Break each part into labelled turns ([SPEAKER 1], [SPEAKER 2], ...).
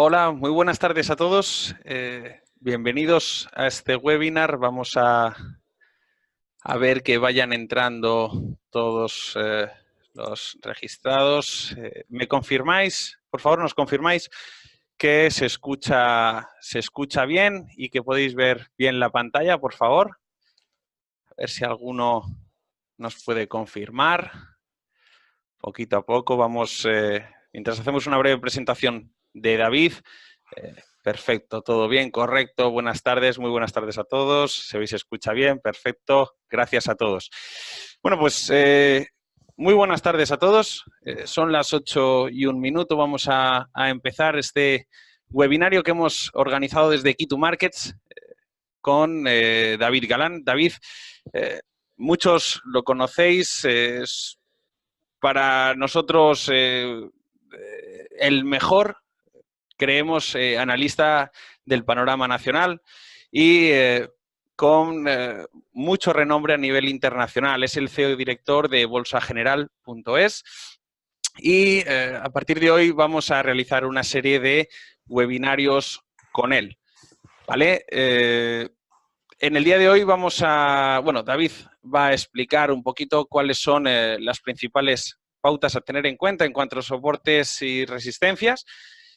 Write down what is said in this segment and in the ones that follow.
[SPEAKER 1] Hola, muy buenas tardes a todos. Bienvenidos a este webinar. Vamos a ver que vayan entrando todos los registrados. ¿Me confirmáis? Por favor, nos confirmáis que se escucha bien y que podéis ver bien la pantalla, por favor. A ver si alguno nos puede confirmar. Poquito a poco vamos, mientras hacemos una breve presentación de David. Perfecto, todo bien, correcto. Buenas tardes, muy buenas tardes a todos. Se veis, se escucha bien, perfecto. Gracias a todos. Bueno, pues muy buenas tardes a todos. Son las 8:01. Vamos a empezar este webinario que hemos organizado desde Key to Markets con David Galán. David, muchos lo conocéis, es para nosotros el mejor, creemos, analista del panorama nacional y con mucho renombre a nivel internacional. Es el CEO y director de bolsageneral.es y a partir de hoy vamos a realizar una serie de webinarios con él. ¿Vale? En el día de hoy David va a explicar un poquito cuáles son las principales pautas a tener en cuenta en cuanto a soportes y resistencias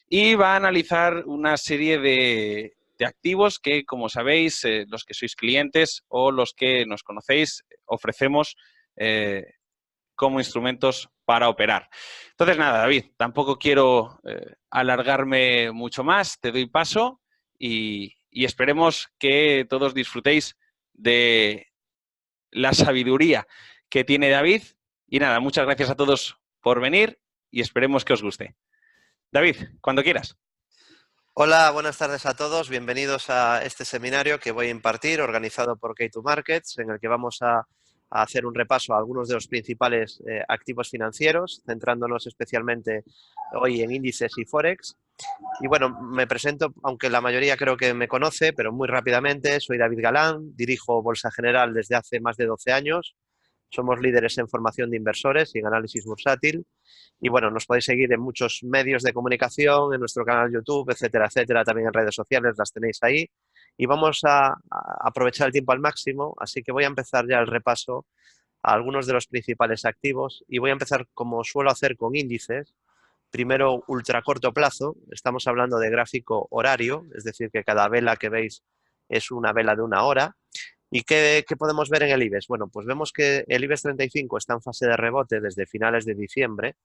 [SPEAKER 1] y va a analizar una serie de activos que, como sabéis, los que sois clientes o los que nos conocéis, ofrecemos como instrumentos para operar. Entonces, nada, David, tampoco quiero alargarme mucho más, te doy paso y esperemos que todos disfrutéis de la sabiduría que tiene David. Y nada, muchas gracias a todos por venir y esperemos que os guste. David, cuando quieras.
[SPEAKER 2] Hola, buenas tardes a todos. Bienvenidos a este seminario que voy a impartir, organizado por Key to Markets, en el que vamos a hacer un repaso a algunos de los principales activos financieros, centrándonos especialmente hoy en índices y forex. Y bueno, me presento, aunque la mayoría creo que me conoce, pero muy rápidamente. Soy David Galán, dirijo Bolsa General desde hace más de 12 años. Somos líderes en formación de inversores y en análisis bursátil. Y bueno, nos podéis seguir en muchos medios de comunicación, en nuestro canal YouTube, etcétera, etcétera, también en redes sociales, las tenéis ahí. Y vamos a aprovechar el tiempo al máximo, así que voy a empezar ya el repaso a algunos de los principales activos y voy a empezar como suelo hacer con índices. Primero, ultra corto plazo, estamos hablando de gráfico horario, es decir, que cada vela que veis es una vela de una hora. ¿Y qué podemos ver en el IBEX? Bueno, pues vemos que el IBEX 35 está en fase de rebote desde finales de diciembre.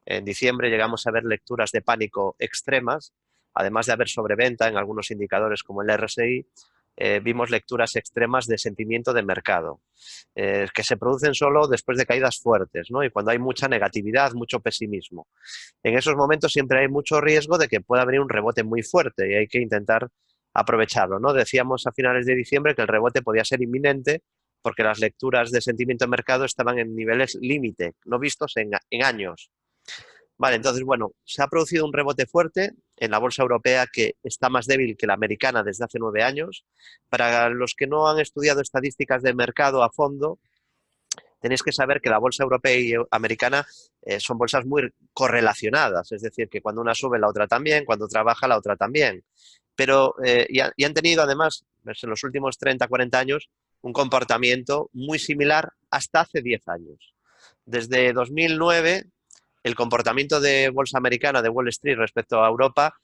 [SPEAKER 2] En diciembre llegamos a ver lecturas de pánico extremas, además de haber sobreventa en algunos indicadores como el RSI, vimos lecturas extremas de sentimiento de mercado, que se producen solo después de caídas fuertes, ¿no? Y cuando hay mucha negatividad, mucho pesimismo. En esos momentos siempre hay mucho riesgo de que pueda venir un rebote muy fuerte y hay que intentar aprovecharlo, ¿no? Decíamos a finales de diciembre que el rebote podía ser inminente porque las lecturas de sentimiento de mercado estaban en niveles límite, no vistos en años. Vale, entonces, bueno, se ha producido un rebote fuerte en la bolsa europea que está más débil que la americana desde hace 9 años. Para los que no han estudiado estadísticas de mercado a fondo, tenéis que saber que la bolsa europea y americana son bolsas muy correlacionadas, es decir, que cuando una sube la otra también, cuando otra baja la otra también. Pero y han tenido además, en los últimos 30, 40 años, un comportamiento muy similar hasta hace 10 años. Desde 2009, el comportamiento de bolsa americana, de Wall Street respecto a Europa,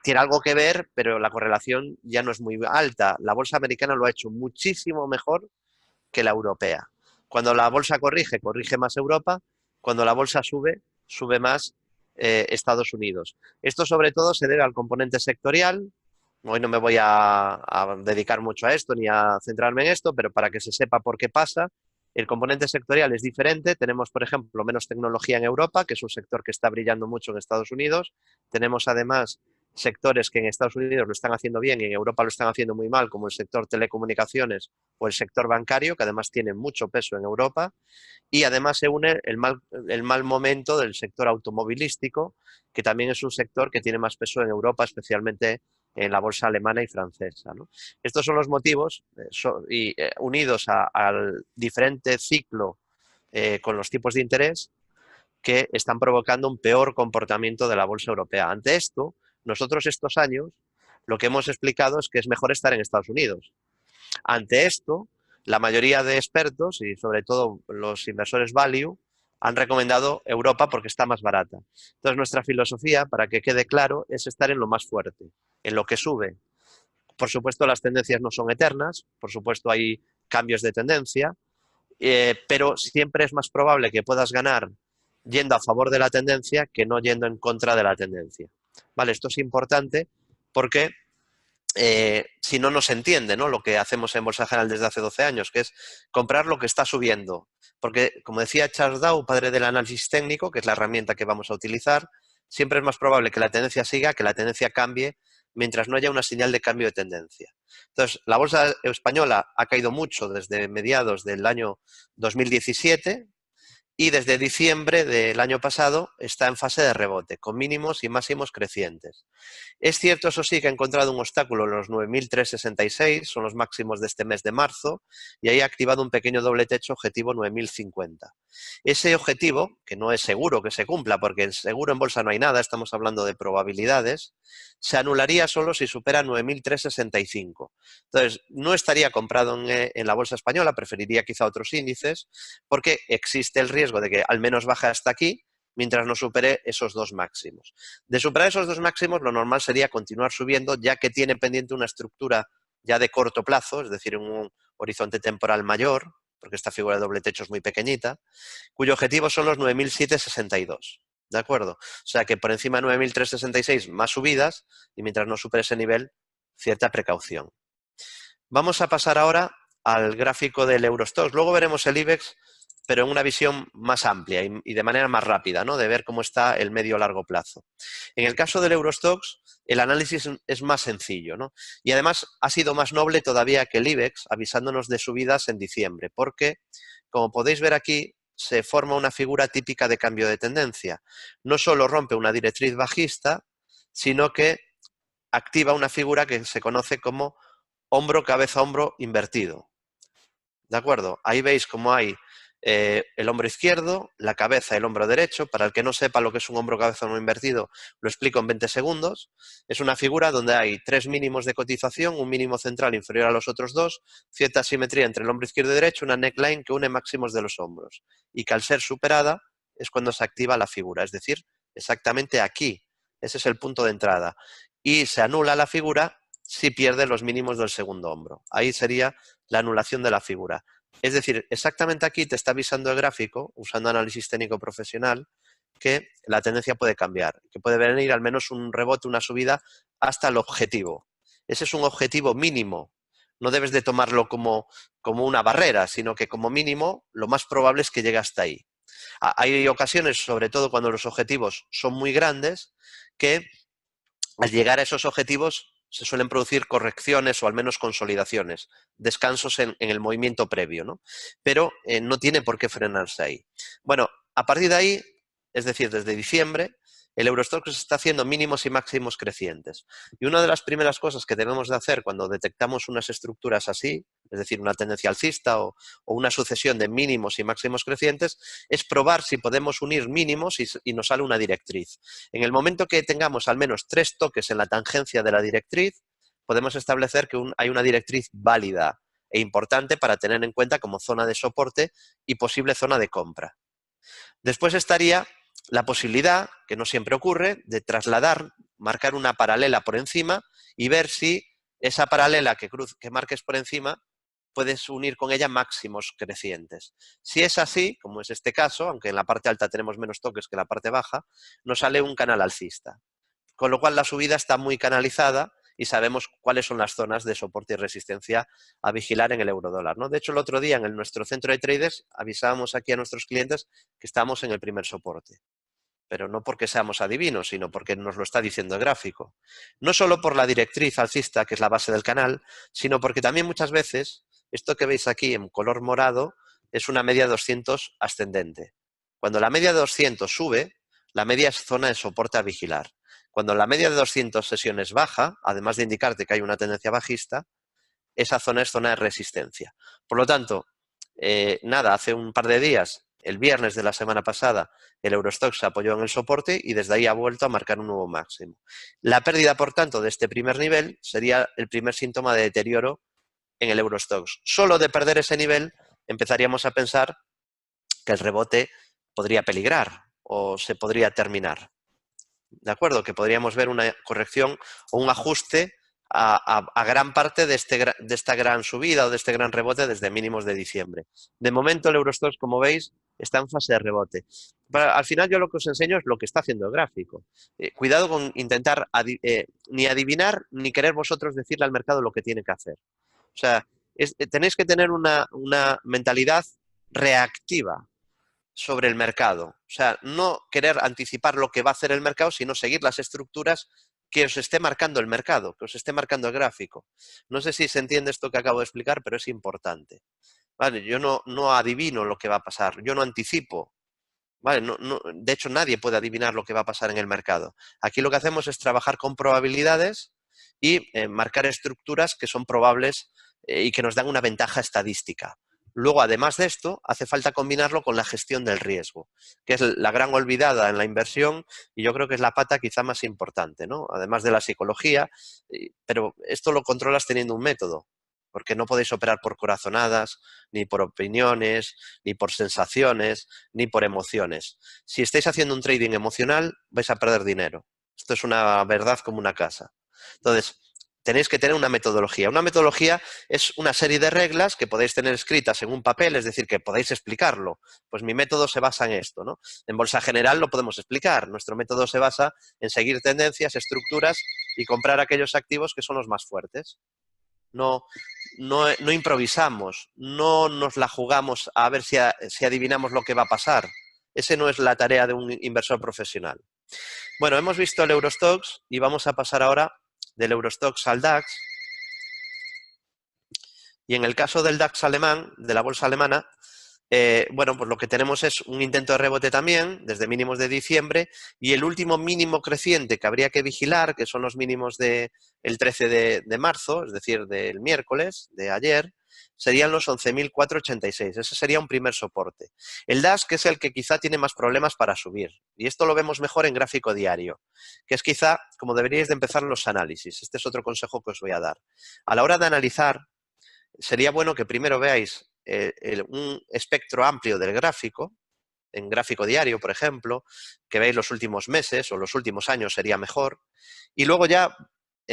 [SPEAKER 2] tiene algo que ver, pero la correlación ya no es muy alta. La bolsa americana lo ha hecho muchísimo mejor que la europea. Cuando la bolsa corrige, corrige más Europa. Cuando la bolsa sube, sube más Estados Unidos. Esto sobre todo se debe al componente sectorial. Hoy no me voy a dedicar mucho a esto ni a centrarme en esto, pero para que se sepa por qué pasa, el componente sectorial es diferente. Tenemos, por ejemplo, menos tecnología en Europa, que es un sector que está brillando mucho en Estados Unidos. Tenemos además sectores que en Estados Unidos lo están haciendo bien y en Europa lo están haciendo muy mal, como el sector telecomunicaciones o el sector bancario, que además tiene mucho peso en Europa. Y además se une el mal momento del sector automovilístico, que también es un sector que tiene más peso en Europa, especialmente en la bolsa alemana y francesa, ¿no? Estos son los motivos unidos al diferente ciclo con los tipos de interés que están provocando un peor comportamiento de la bolsa europea. Ante esto, Nosotros estos años lo que hemos explicado es que es mejor estar en Estados Unidos. Ante esto, la mayoría de expertos y sobre todo los inversores value han recomendado Europa porque está más barata. Entonces, nuestra filosofía, para que quede claro, es estar en lo más fuerte, en lo que sube. Por supuesto, las tendencias no son eternas, por supuesto hay cambios de tendencia, pero siempre es más probable que puedas ganar yendo a favor de la tendencia que no yendo en contra de la tendencia. Vale, esto es importante porque si no, no se entiende, ¿no?, lo que hacemos en Bolsa General desde hace 12 años, que es comprar lo que está subiendo. Porque, como decía Charles Dow, padre del análisis técnico, que es la herramienta que vamos a utilizar, siempre es más probable que la tendencia siga, que la tendencia cambie, mientras no haya una señal de cambio de tendencia. Entonces, la bolsa española ha caído mucho desde mediados del año 2017, y desde diciembre del año pasado está en fase de rebote, con mínimos y máximos crecientes. Es cierto, eso sí, que ha encontrado un obstáculo en los 9.366, son los máximos de este mes de marzo, y ahí ha activado un pequeño doble techo objetivo 9.050. Ese objetivo, que no es seguro que se cumpla, porque seguro en bolsa no hay nada, estamos hablando de probabilidades, se anularía solo si supera 9.365. Entonces, no estaría comprado en la bolsa española, preferiría quizá otros índices, porque existe el riesgo de que al menos baje hasta aquí, mientras no supere esos dos máximos. De superar esos dos máximos, lo normal sería continuar subiendo, ya que tiene pendiente una estructura ya de corto plazo, es decir, un horizonte temporal mayor, porque esta figura de doble techo es muy pequeñita, cuyo objetivo son los 9.762. ¿De acuerdo? O sea que por encima de 9.366 más subidas, y mientras no supere ese nivel, cierta precaución. Vamos a pasar ahora al gráfico del Eurostoxx. Luego veremos el IBEX, pero en una visión más amplia y de manera más rápida, ¿no?, de ver cómo está el medio largo plazo. En el caso del Eurostoxx, el análisis es más sencillo, ¿no? Y además ha sido más noble todavía que el IBEX, avisándonos de subidas en diciembre, porque, como podéis ver aquí, se forma una figura típica de cambio de tendencia. No solo rompe una directriz bajista, sino que activa una figura que se conoce como hombro, cabeza, hombro invertido. ¿De acuerdo? Ahí veis cómo hay el hombro izquierdo, la cabeza y el hombro derecho. Para el que no sepa lo que es un hombro, cabeza, hombro invertido, lo explico en 20 segundos. Es una figura donde hay tres mínimos de cotización, un mínimo central inferior a los otros dos, cierta simetría entre el hombro izquierdo y derecho, una neckline que une máximos de los hombros. Y que al ser superada es cuando se activa la figura, es decir, exactamente aquí. Ese es el punto de entrada. Y se anula la figura si pierde los mínimos del segundo hombro. Ahí sería la anulación de la figura. Es decir, exactamente aquí te está avisando el gráfico, usando análisis técnico profesional, que la tendencia puede cambiar, que puede venir al menos un rebote, una subida, hasta el objetivo. Ese es un objetivo mínimo. No debes de tomarlo como una barrera, sino que como mínimo lo más probable es que llegue hasta ahí. Hay ocasiones, sobre todo cuando los objetivos son muy grandes, que al llegar a esos objetivos se suelen producir correcciones o al menos consolidaciones, descansos en el movimiento previo, ¿no? Pero no tiene por qué frenarse ahí. Bueno, a partir de ahí, es decir, desde diciembre, el Eurostoxx está haciendo mínimos y máximos crecientes. Y una de las primeras cosas que debemos de hacer cuando detectamos unas estructuras así, es decir, una tendencia alcista o una sucesión de mínimos y máximos crecientes, es probar si podemos unir mínimos y nos sale una directriz. En el momento que tengamos al menos 3 toques en la tangencia de la directriz, podemos establecer que hay una directriz válida e importante para tener en cuenta como zona de soporte y posible zona de compra. Después estaría la posibilidad, que no siempre ocurre, de trasladar, marcar una paralela por encima y ver si esa paralela que marques por encima puedes unir con ella máximos crecientes. Si es así, como es este caso, aunque en la parte alta tenemos menos toques que en la parte baja, nos sale un canal alcista. Con lo cual la subida está muy canalizada y sabemos cuáles son las zonas de soporte y resistencia a vigilar en el eurodólar, ¿no? De hecho, el otro día en nuestro centro de traders avisábamos aquí a nuestros clientes que estamos en el primer soporte. Pero no porque seamos adivinos, sino porque nos lo está diciendo el gráfico. No solo por la directriz alcista, que es la base del canal, sino porque también muchas veces, esto que veis aquí en color morado, es una media de 200 ascendente. Cuando la media de 200 sube, la media es zona de soporte a vigilar. Cuando la media de 200 sesiones baja, además de indicarte que hay una tendencia bajista, esa zona es zona de resistencia. Por lo tanto, hace un par de días el viernes de la semana pasada el Eurostoxx se apoyó en el soporte y desde ahí ha vuelto a marcar un nuevo máximo. La pérdida, por tanto, de este primer nivel sería el primer síntoma de deterioro en el Eurostoxx. Solo de perder ese nivel empezaríamos a pensar que el rebote podría peligrar o se podría terminar. ¿De acuerdo? Que podríamos ver una corrección o un ajuste a gran parte de esta gran subida o de este gran rebote desde mínimos de diciembre. De momento el Eurostoxx, como veis, está en fase de rebote. Al final yo lo que os enseño es lo que está haciendo el gráfico. Cuidado con intentar ni adivinar ni querer vosotros decirle al mercado lo que tiene que hacer. O sea, tenéis que tener una mentalidad reactiva sobre el mercado. O sea, no querer anticipar lo que va a hacer el mercado, sino seguir las estructuras que os esté marcando el mercado, que os esté marcando el gráfico. No sé si se entiende esto que acabo de explicar, pero es importante. ¿Vale? Yo no adivino lo que va a pasar, yo no anticipo. ¿Vale? De hecho, nadie puede adivinar lo que va a pasar en el mercado. Aquí lo que hacemos es trabajar con probabilidades y marcar estructuras que son probables y que nos dan una ventaja estadística. Luego, además de esto, hace falta combinarlo con la gestión del riesgo, que es la gran olvidada en la inversión y yo creo que es la pata quizá más importante, ¿no? Además de la psicología, pero esto lo controlas teniendo un método, porque no podéis operar por corazonadas, ni por opiniones, ni por sensaciones, ni por emociones. Si estáis haciendo un trading emocional, vais a perder dinero. Esto es una verdad como una casa. Entonces, tenéis que tener una metodología. Una metodología es una serie de reglas que podéis tener escritas en un papel, es decir, que podéis explicarlo. Pues mi método se basa en esto, ¿no? En Bolsa General lo podemos explicar. Nuestro método se basa en seguir tendencias, estructuras y comprar aquellos activos que son los más fuertes. No improvisamos, no nos la jugamos a ver si adivinamos lo que va a pasar. Esa no es la tarea de un inversor profesional. Bueno, hemos visto el Eurostoxx y vamos a pasar ahora del Eurostoxx al DAX. Y en el caso del DAX alemán, de la bolsa alemana, bueno, pues lo que tenemos es un intento de rebote también, desde mínimos de diciembre, y el último mínimo creciente que habría que vigilar, que son los mínimos del 13 de marzo, es decir, del miércoles, de ayer, serían los 11.486. Ese sería un primer soporte. El DAX, que es el que quizá tiene más problemas para subir, y esto lo vemos mejor en gráfico diario, que es quizá como deberíais de empezar los análisis. Este es otro consejo que os voy a dar. A la hora de analizar, sería bueno que primero veáis un espectro amplio del gráfico, en gráfico diario, por ejemplo, que veáis los últimos meses o los últimos años sería mejor. Y luego ya,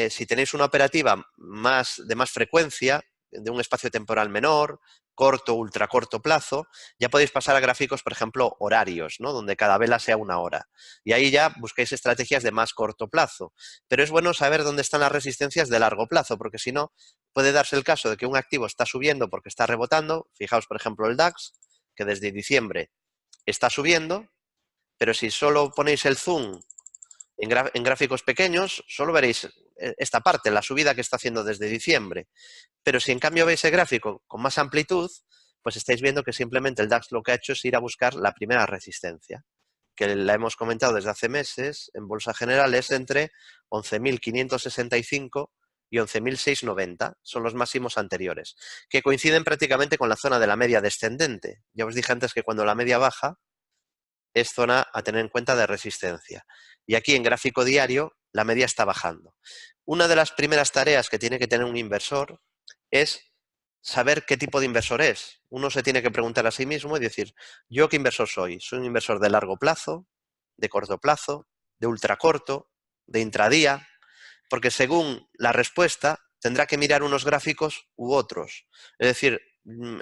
[SPEAKER 2] si tenéis una operativa de más frecuencia, de un espacio temporal menor, corto, ultra corto plazo, ya podéis pasar a gráficos, por ejemplo, horarios, ¿no? Donde cada vela sea una hora. Y ahí ya busquéis estrategias de más corto plazo. Pero es bueno saber dónde están las resistencias de largo plazo, porque si no, puede darse el caso de que un activo está subiendo porque está rebotando. Fijaos, por ejemplo, el DAX, que desde diciembre está subiendo, pero si solo ponéis el zoom en gráficos pequeños, solo veréis esta parte, la subida que está haciendo desde diciembre. Pero si en cambio veis el gráfico con más amplitud, pues estáis viendo que simplemente el DAX lo que ha hecho es ir a buscar la primera resistencia, que la hemos comentado desde hace meses en Bolsa General, es entre 11.565 y 11.690, son los máximos anteriores, que coinciden prácticamente con la zona de la media descendente. Ya os dije antes que cuando la media baja es zona a tener en cuenta de resistencia. Y aquí en gráfico diario la media está bajando. Una de las primeras tareas que tiene que tener un inversor es saber qué tipo de inversor es. Uno se tiene que preguntar a sí mismo y decir, ¿yo qué inversor soy? ¿Soy un inversor de largo plazo, de corto plazo, de ultracorto, de intradía? Porque según la respuesta tendrá que mirar unos gráficos u otros. Es decir,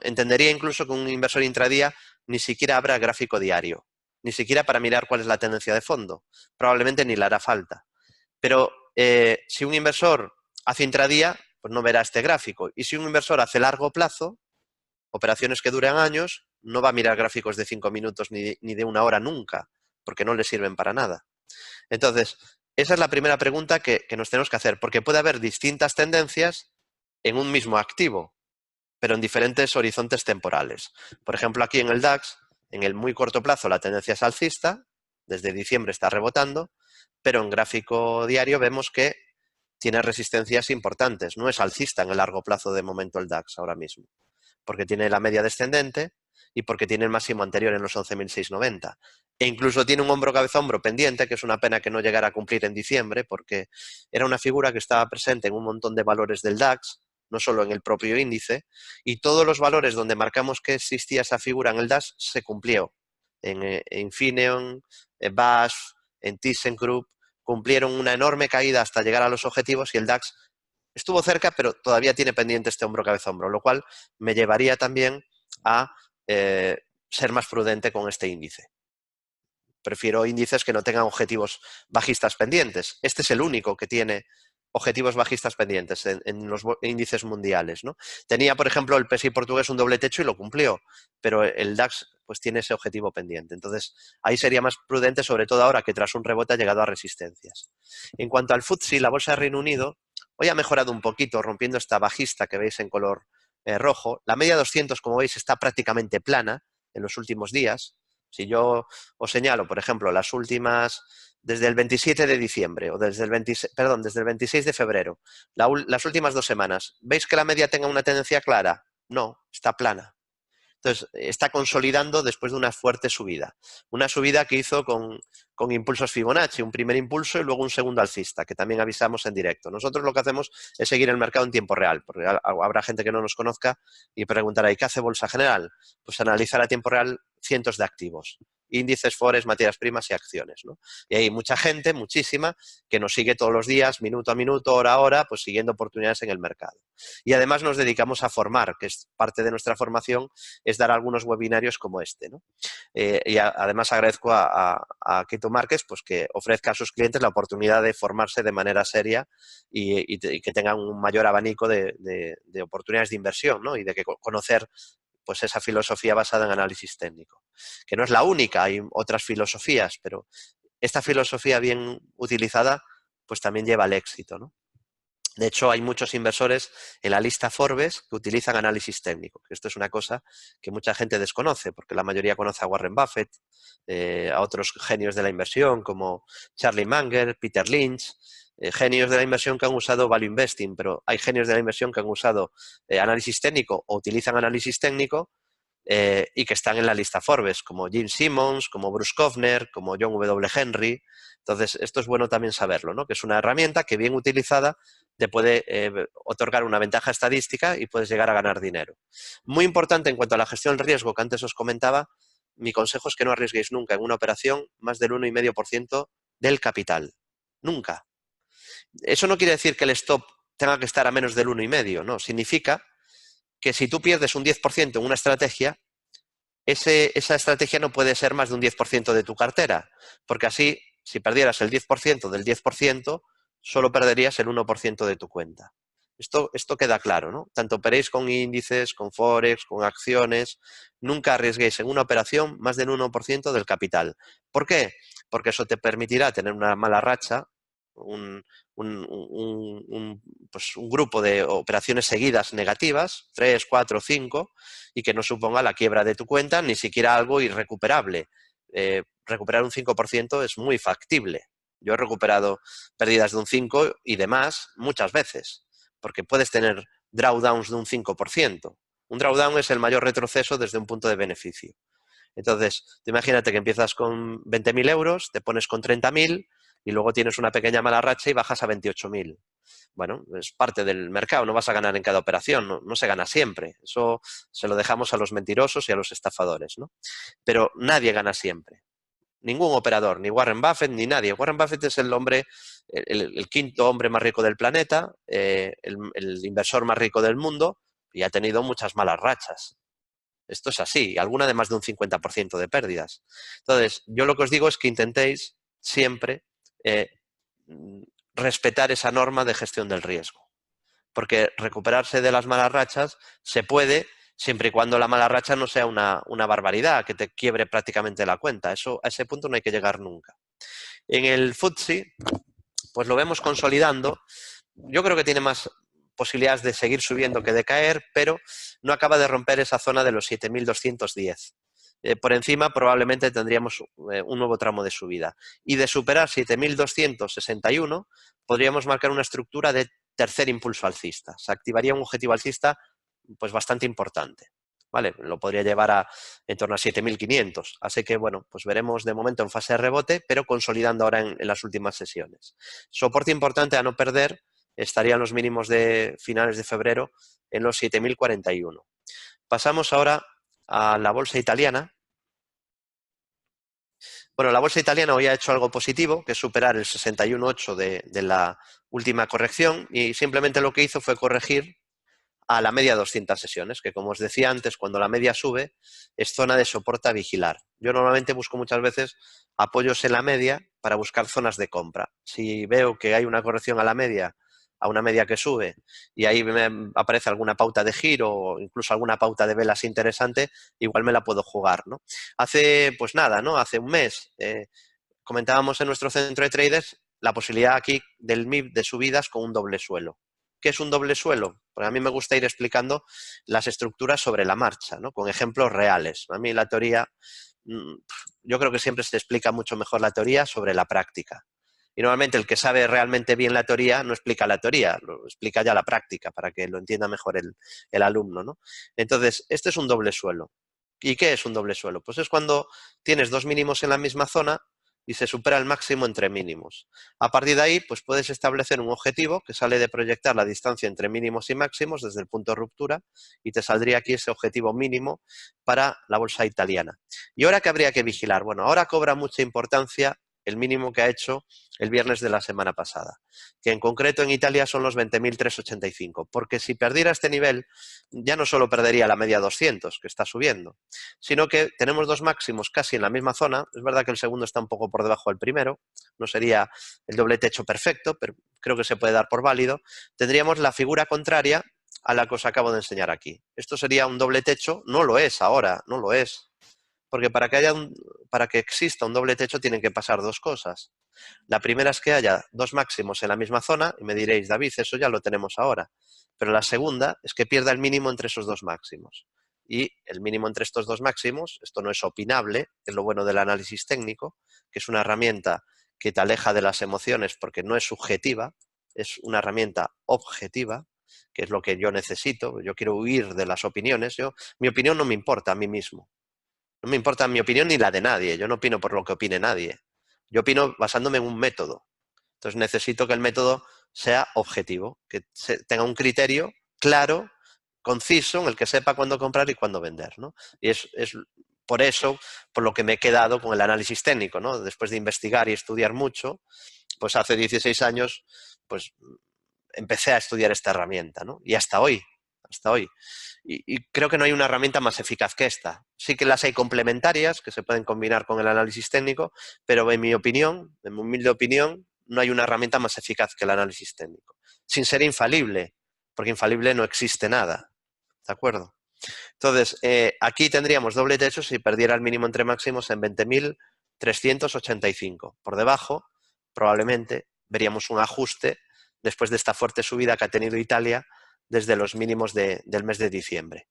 [SPEAKER 2] entendería incluso que un inversor intradía ni siquiera habrá gráfico diario, ni siquiera para mirar cuál es la tendencia de fondo. Probablemente ni le hará falta. Pero si un inversor hace intradía, pues no verá este gráfico. Y si un inversor hace largo plazo, operaciones que duran años, no va a mirar gráficos de 5 minutos ni de una hora nunca, porque no le sirven para nada. Entonces, esa es la primera pregunta que nos tenemos que hacer, porque puede haber distintas tendencias en un mismo activo, pero en diferentes horizontes temporales. Por ejemplo, aquí en el DAX, en el muy corto plazo la tendencia es alcista, desde diciembre está rebotando, pero en gráfico diario vemos que tiene resistencias importantes. No es alcista en el largo plazo de momento el DAX ahora mismo, porque tiene la media descendente y porque tiene el máximo anterior en los 11.690. E incluso tiene un hombro-cabeza-hombro pendiente, que es una pena que no llegara a cumplir en diciembre, porque era una figura que estaba presente en un montón de valores del DAX, no solo en el propio índice, y todos los valores donde marcamos que existía esa figura en el DAX se cumplió. En Infineon, en BASF, en ThyssenKrupp, cumplieron una enorme caída hasta llegar a los objetivos y el DAX estuvo cerca, pero todavía tiene pendiente este hombro-cabeza-hombro, lo cual me llevaría también a ser más prudente con este índice. Prefiero índices que no tengan objetivos bajistas pendientes. Este es el único que tiene objetivos bajistas pendientes en los índices mundiales, ¿no? Tenía, por ejemplo, el PSI portugués un doble techo y lo cumplió, pero el DAX pues tiene ese objetivo pendiente. Entonces, ahí sería más prudente, sobre todo ahora que tras un rebote ha llegado a resistencias. En cuanto al FTSE, la bolsa de Reino Unido, hoy ha mejorado un poquito, rompiendo esta bajista que veis en color rojo. La media 200, como veis, está prácticamente plana en los últimos días. Si yo os señalo, por ejemplo, las últimas, desde el 27 de diciembre, o desde el 26 de febrero, las últimas 2 semanas, ¿veis que la media tenga una tendencia clara? No, está plana. Entonces, está consolidando después de una fuerte subida. Una subida que hizo con impulsos Fibonacci, un primer impulso y luego un segundo alcista, que también avisamos en directo. Nosotros lo que hacemos es seguir el mercado en tiempo real, porque habrá gente que no nos conozca y preguntará, ¿y qué hace Bolsa General? Pues analizar a tiempo real cientos de activos, índices, forex, materias primas y acciones, ¿no? Y hay mucha gente, muchísima, que nos sigue todos los días, minuto a minuto, hora a hora, pues siguiendo oportunidades en el mercado. Y además nos dedicamos a formar, que es parte de nuestra formación, es dar algunos webinarios como este, ¿no? Además agradezco a Keto Markets pues, que ofrezca a sus clientes la oportunidad de formarse de manera seria y que tengan un mayor abanico de oportunidades de inversión, ¿no? Y de que conocer pues esa filosofía basada en análisis técnico, que no es la única, hay otras filosofías, pero esta filosofía bien utilizada pues también lleva al éxito, ¿no? De hecho, hay muchos inversores en la lista Forbes que utilizan análisis técnico. Esto es una cosa que mucha gente desconoce, porque la mayoría conoce a Warren Buffett, a otros genios de la inversión como Charlie Munger, Peter Lynch, genios de la inversión que han usado value investing, pero hay genios de la inversión que han usado análisis técnico o utilizan análisis técnico y que están en la lista Forbes, como Jim Simmons, como Bruce Kovner, como John W. Henry. Entonces, esto es bueno también saberlo, ¿no? Que es una herramienta que bien utilizada te puede otorgar una ventaja estadística y puedes llegar a ganar dinero. Muy importante en cuanto a la gestión del riesgo que antes os comentaba, mi consejo es que no arriesguéis nunca en una operación más del 1,5% del capital. Nunca. Eso no quiere decir que el stop tenga que estar a menos del 1,5%, no. Significa que si tú pierdes un 10% en una estrategia, esa estrategia no puede ser más de un 10% de tu cartera, porque así, si perdieras el 10% del 10%, solo perderías el 1% de tu cuenta. Esto queda claro, ¿no? Tanto operéis con índices, con forex, con acciones, nunca arriesguéis en una operación más del 1% del capital. ¿Por qué? Porque eso te permitirá tener una mala racha, pues un grupo de operaciones seguidas negativas, 3, 4, 5, y que no suponga la quiebra de tu cuenta, ni siquiera algo irrecuperable. Recuperar un 5% es muy factible. Yo he recuperado pérdidas de un 5 y demás muchas veces, porque puedes tener drawdowns de un 5%. Un drawdown es el mayor retroceso desde un punto de beneficio. Entonces, imagínate que empiezas con 20.000 euros, te pones con 30.000 y luego tienes una pequeña mala racha y bajas a 28.000. Bueno, es parte del mercado, no vas a ganar en cada operación, no se gana siempre. Eso se lo dejamos a los mentirosos y a los estafadores, ¿no? Pero nadie gana siempre. Ningún operador, ni Warren Buffett, ni nadie. Warren Buffett es el hombre, el quinto hombre más rico del planeta, el inversor más rico del mundo y ha tenido muchas malas rachas. Esto es así, alguna de más de un 50% de pérdidas. Entonces, yo lo que os digo es que intentéis siempre respetar esa norma de gestión del riesgo. Porque recuperarse de las malas rachas se puede siempre y cuando la mala racha no sea una barbaridad, que te quiebre prácticamente la cuenta. A ese punto no hay que llegar nunca. En el FTSE, pues lo vemos consolidando. Yo creo que tiene más posibilidades de seguir subiendo que de caer, pero no acaba de romper esa zona de los 7.210. Por encima probablemente tendríamos un nuevo tramo de subida. Y de superar 7.261 podríamos marcar una estructura de tercer impulso alcista. Se activaría un objetivo alcista pues bastante importante. ¿vale? Lo podría llevar en torno a 7.500. Así que, bueno, pues veremos de momento en fase de rebote, pero consolidando ahora en las últimas sesiones. Soporte importante a no perder estarían los mínimos de finales de febrero en los 7.041. Pasamos ahora a la bolsa italiana. Bueno, la bolsa italiana hoy ha hecho algo positivo, que es superar el 61.8 de la última corrección, y simplemente lo que hizo fue corregir a la media 200 sesiones, que como os decía antes, cuando la media sube, es zona de soporte a vigilar. Yo normalmente busco muchas veces apoyos en la media para buscar zonas de compra. Si veo que hay una corrección a la media, a una media que sube, y ahí me aparece alguna pauta de giro o incluso alguna pauta de velas interesante, igual me la puedo jugar, ¿no? Hace, pues nada, ¿no? Hace un mes comentábamos en nuestro centro de traders la posibilidad aquí del MIB de subidas con un doble suelo. ¿Qué es un doble suelo? Pues a mí me gusta ir explicando las estructuras sobre la marcha, ¿no? Con ejemplos reales. A mí la teoría, yo creo que siempre se explica mucho mejor la teoría sobre la práctica. Y normalmente el que sabe realmente bien la teoría no explica la teoría, lo explica ya la práctica para que lo entienda mejor el alumno, ¿no? Entonces, este es un doble suelo. ¿Y qué es un doble suelo? Pues es cuando tienes dos mínimos en la misma zona y se supera el máximo entre mínimos. A partir de ahí, pues puedes establecer un objetivo que sale de proyectar la distancia entre mínimos y máximos desde el punto de ruptura y te saldría aquí ese objetivo mínimo para la bolsa italiana. ¿Y ahora qué habría que vigilar? Bueno, ahora cobra mucha importancia el mínimo que ha hecho el viernes de la semana pasada, que en concreto en Italia son los 20.385, porque si perdiera este nivel, ya no solo perdería la media 200, que está subiendo, sino que tenemos dos máximos casi en la misma zona. Es verdad que el segundo está un poco por debajo del primero, no sería el doble techo perfecto, pero creo que se puede dar por válido. Tendríamos la figura contraria a la que os acabo de enseñar aquí. Esto sería un doble techo, no lo es ahora, no lo es. Porque para que exista un doble techo tienen que pasar dos cosas. La primera es que haya dos máximos en la misma zona, y me diréis, David, eso ya lo tenemos ahora. Pero la segunda es que pierda el mínimo entre esos dos máximos. Y el mínimo entre estos dos máximos, esto no es opinable, que es lo bueno del análisis técnico, que es una herramienta que te aleja de las emociones porque no es subjetiva, es una herramienta objetiva, que es lo que yo necesito. Yo quiero huir de las opiniones. Mi opinión no me importa a mí mismo. No me importa mi opinión ni la de nadie. Yo no opino por lo que opine nadie. Yo opino basándome en un método. Entonces necesito que el método sea objetivo, que tenga un criterio claro, conciso, en el que sepa cuándo comprar y cuándo vender, ¿no? Y es por eso por lo que me he quedado con el análisis técnico, ¿no? Después de investigar y estudiar mucho, pues hace 16 años, pues empecé a estudiar esta herramienta, ¿no? Y hasta hoy. Y creo que no hay una herramienta más eficaz que esta. Sí que las hay complementarias, que se pueden combinar con el análisis técnico, pero en mi opinión, en mi humilde opinión, no hay una herramienta más eficaz que el análisis técnico. Sin ser infalible, porque infalible no existe nada. ¿De acuerdo? Entonces, aquí tendríamos doble techo si perdiera el mínimo entre máximos en 20.385. Por debajo, probablemente, veríamos un ajuste después de esta fuerte subida que ha tenido Italia desde los mínimos del mes de diciembre.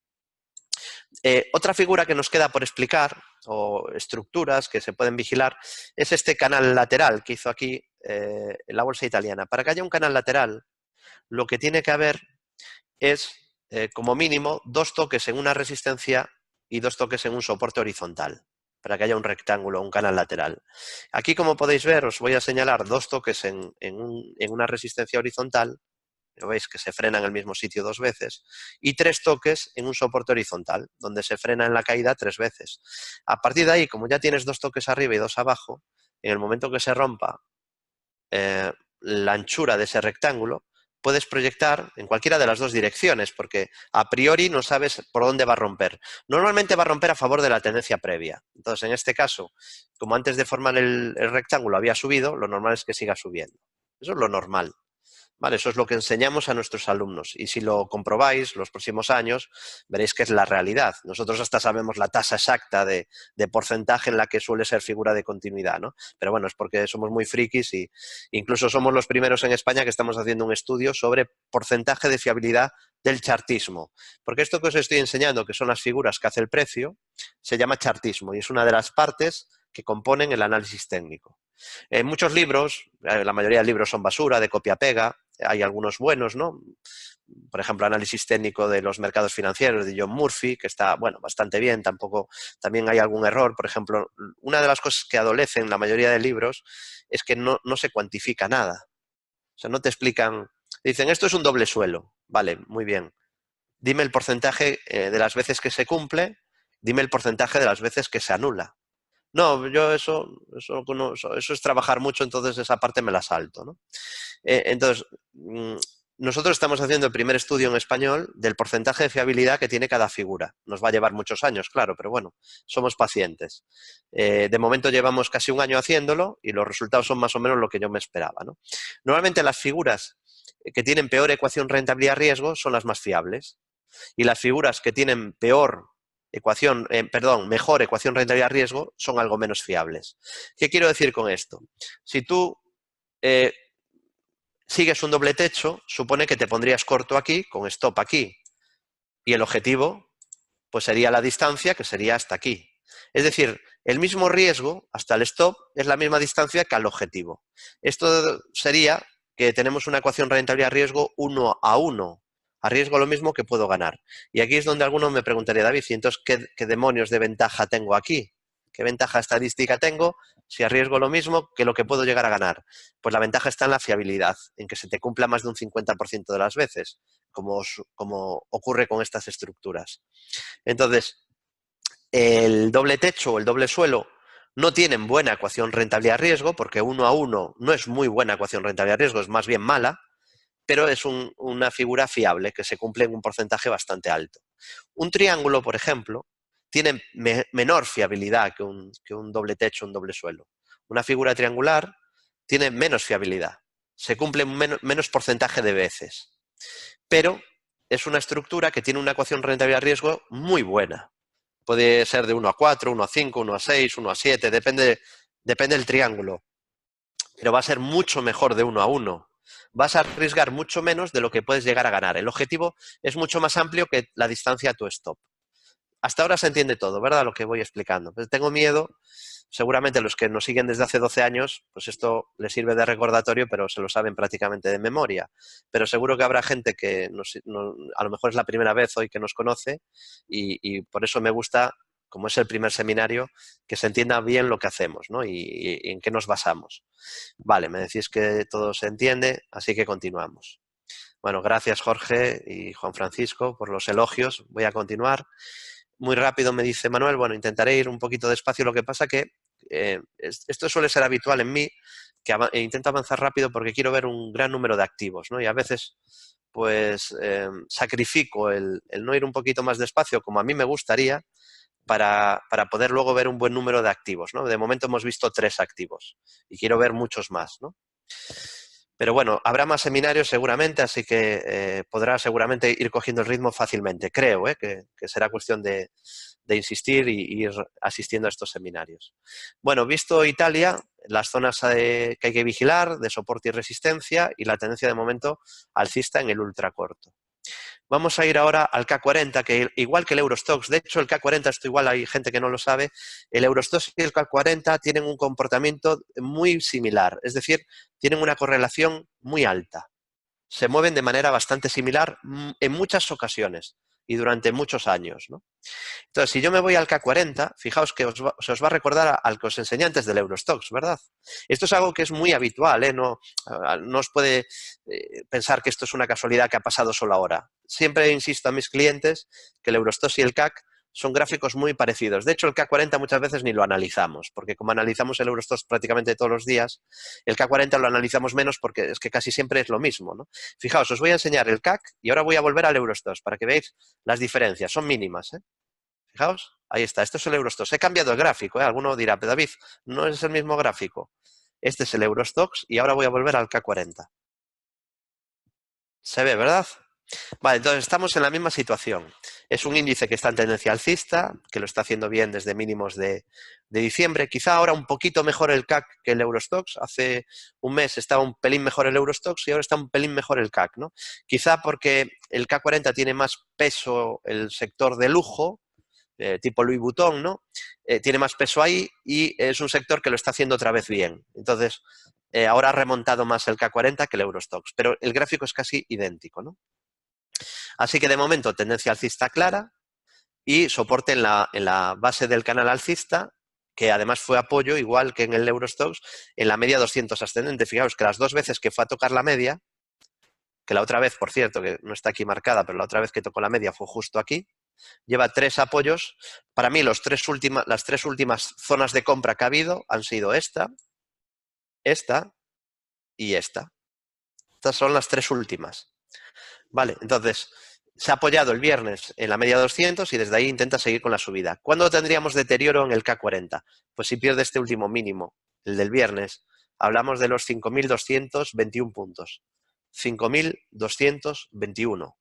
[SPEAKER 2] Otra figura que nos queda por explicar, o estructuras que se pueden vigilar, es este canal lateral que hizo aquí la bolsa italiana. Para que haya un canal lateral, lo que tiene que haber es, como mínimo, dos toques en una resistencia y dos toques en un soporte horizontal, para que haya un rectángulo, un canal lateral. Aquí, como podéis ver, os voy a señalar dos toques en una resistencia horizontal, veis que se frena en el mismo sitio dos veces, y tres toques en un soporte horizontal, donde se frena en la caída tres veces. A partir de ahí, como ya tienes dos toques arriba y dos abajo, en el momento que se rompa la anchura de ese rectángulo, puedes proyectar en cualquiera de las dos direcciones, porque a priori no sabes por dónde va a romper. Normalmente va a romper a favor de la tendencia previa. Entonces, en este caso, como antes de formar el rectángulo había subido, lo normal es que siga subiendo. Eso es lo normal. Vale, eso es lo que enseñamos a nuestros alumnos y si lo comprobáis los próximos años veréis que es la realidad. Nosotros hasta sabemos la tasa exacta de porcentaje en la que suele ser figura de continuidad, ¿no? Pero bueno, es porque somos muy frikis y incluso somos los primeros en España que estamos haciendo un estudio sobre porcentaje de fiabilidad del chartismo. Porque esto que os estoy enseñando, que son las figuras que hace el precio, se llama chartismo y es una de las partes que componen el análisis técnico. En muchos libros, la mayoría de libros son basura, de copia-pega, hay algunos buenos, ¿no? por ejemplo, análisis técnico de los mercados financieros de John Murphy, que está, bueno, bastante bien, también hay algún error. Por ejemplo, una de las cosas que adolecen la mayoría de libros es que no se cuantifica nada. O sea, no te explican, dicen, esto es un doble suelo. Vale, muy bien. Dime el porcentaje de las veces que se cumple, dime el porcentaje de las veces que se anula. No, yo eso es trabajar mucho, entonces esa parte me la salto, ¿no? Entonces, nosotros estamos haciendo el primer estudio en español del porcentaje de fiabilidad que tiene cada figura. Nos va a llevar muchos años, claro, pero bueno, somos pacientes. De momento llevamos casi un año haciéndolo y los resultados son más o menos lo que yo me esperaba, ¿no? Normalmente las figuras que tienen peor ecuación rentabilidad-riesgo son las más fiables y las figuras que tienen mejor ecuación rentabilidad-riesgo son algo menos fiables. ¿Qué quiero decir con esto? Si tú sigues un doble techo, supone que te pondrías corto aquí, con stop aquí, y el objetivo pues sería la distancia, que sería hasta aquí. Es decir, el mismo riesgo hasta el stop es la misma distancia que al objetivo. Esto sería que tenemos una ecuación rentabilidad-riesgo 1:1. A riesgo lo mismo que puedo ganar. Y aquí es donde alguno me preguntaría, David, ¿y entonces qué demonios de ventaja tengo aquí? ¿Qué ventaja estadística tengo si arriesgo lo mismo que lo que puedo llegar a ganar? Pues la ventaja está en la fiabilidad, en que se te cumpla más de un 50% de las veces, como ocurre con estas estructuras. Entonces, el doble techo o el doble suelo no tienen buena ecuación rentabilidad-riesgo, porque 1:1 no es muy buena ecuación rentabilidad-riesgo, es más bien mala, pero es una figura fiable que se cumple en un porcentaje bastante alto. Un triángulo, por ejemplo, tiene menor fiabilidad que un doble techo, un doble suelo. Una figura triangular tiene menos fiabilidad, se cumple menos porcentaje de veces, pero es una estructura que tiene una ecuación rentabilidad-riesgo muy buena. Puede ser de 1:4, 1:5, 1:6, 1:7, depende del triángulo, pero va a ser mucho mejor de 1:1. Vas a arriesgar mucho menos de lo que puedes llegar a ganar. El objetivo es mucho más amplio que la distancia a tu stop. Hasta ahora se entiende todo, ¿verdad? Lo que voy explicando. Pero tengo miedo, seguramente los que nos siguen desde hace 12 años, pues esto les sirve de recordatorio, pero se lo saben prácticamente de memoria. Pero seguro que habrá gente que a lo mejor es la primera vez hoy que nos conoce y por eso me gusta, como es el primer seminario, que se entienda bien lo que hacemos, ¿no? Y en qué nos basamos. Vale, me decís que todo se entiende, así que continuamos. Bueno, gracias Jorge y Juan Francisco por los elogios. Voy a continuar. Muy rápido me dice Manuel, bueno, intentaré ir un poquito despacio, lo que pasa que esto suele ser habitual en mí, que intento avanzar rápido porque quiero ver un gran número de activos, ¿no? Y a veces, pues, sacrifico el no ir un poquito más despacio, como a mí me gustaría, para poder luego ver un buen número de activos, ¿no? De momento hemos visto 3 activos y quiero ver muchos más, ¿no? Pero bueno, habrá más seminarios seguramente, así que podrá seguramente ir cogiendo el ritmo fácilmente. Creo que será cuestión de insistir y ir asistiendo a estos seminarios. Bueno, visto Italia, las zonas que hay que vigilar de soporte y resistencia y la tendencia de momento alcista en el ultracorto. Vamos a ir ahora al K40, que igual que el Eurostoxx, de hecho el K40, esto igual hay gente que no lo sabe, el Eurostoxx y el K40 tienen un comportamiento muy similar, es decir, tienen una correlación muy alta. Se mueven de manera bastante similar en muchas ocasiones y durante muchos años, ¿no? Entonces, si yo me voy al K40, fijaos que se os va a recordar al que os enseñé antes del Eurostoxx, ¿verdad? Esto es algo que es muy habitual, ¿eh? No os puede pensar que esto es una casualidad que ha pasado solo ahora. Siempre insisto a mis clientes que el Eurostoxx y el CAC son gráficos muy parecidos. De hecho, el K40 muchas veces ni lo analizamos, porque como analizamos el Eurostoxx prácticamente todos los días, el K40 lo analizamos menos porque es que casi siempre es lo mismo, ¿no? Fijaos, os voy a enseñar el CAC y ahora voy a volver al Eurostoxx para que veáis las diferencias. Son mínimas, ¿eh? Fijaos, ahí está, esto es el Eurostoxx. He cambiado el gráfico, ¿eh? Alguno dirá, pero David, no es el mismo gráfico. Este es el Eurostoxx y ahora voy a volver al K40. Se ve, ¿verdad? Vale, entonces estamos en la misma situación. Es un índice que está en tendencia alcista, que lo está haciendo bien desde mínimos de diciembre. Quizá ahora un poquito mejor el CAC que el Eurostoxx. Hace un mes estaba un pelín mejor el Eurostoxx y ahora está un pelín mejor el CAC, ¿no? Quizá porque el K40 tiene más peso el sector de lujo, tipo Louis Vuitton, ¿no? Tiene más peso ahí y es un sector que lo está haciendo otra vez bien. Entonces, ahora ha remontado más el K40 que el Eurostoxx, pero el gráfico es casi idéntico, ¿no? Así que de momento tendencia alcista clara y soporte en la base del canal alcista, que además fue apoyo, igual que en el Eurostoxx, en la media 200 ascendente. Fijaos que las dos veces que fue a tocar la media, que la otra vez, por cierto, que no está aquí marcada, pero la otra vez que tocó la media fue justo aquí, lleva 3 apoyos. Para mí las tres últimas zonas de compra que ha habido han sido esta y esta. Estas son las 3 últimas. Vale, entonces se ha apoyado el viernes en la media 200 y desde ahí intenta seguir con la subida. ¿Cuándo tendríamos deterioro en el K40? Pues si pierde este último mínimo, el del viernes, hablamos de los 5.221 puntos. 5.221.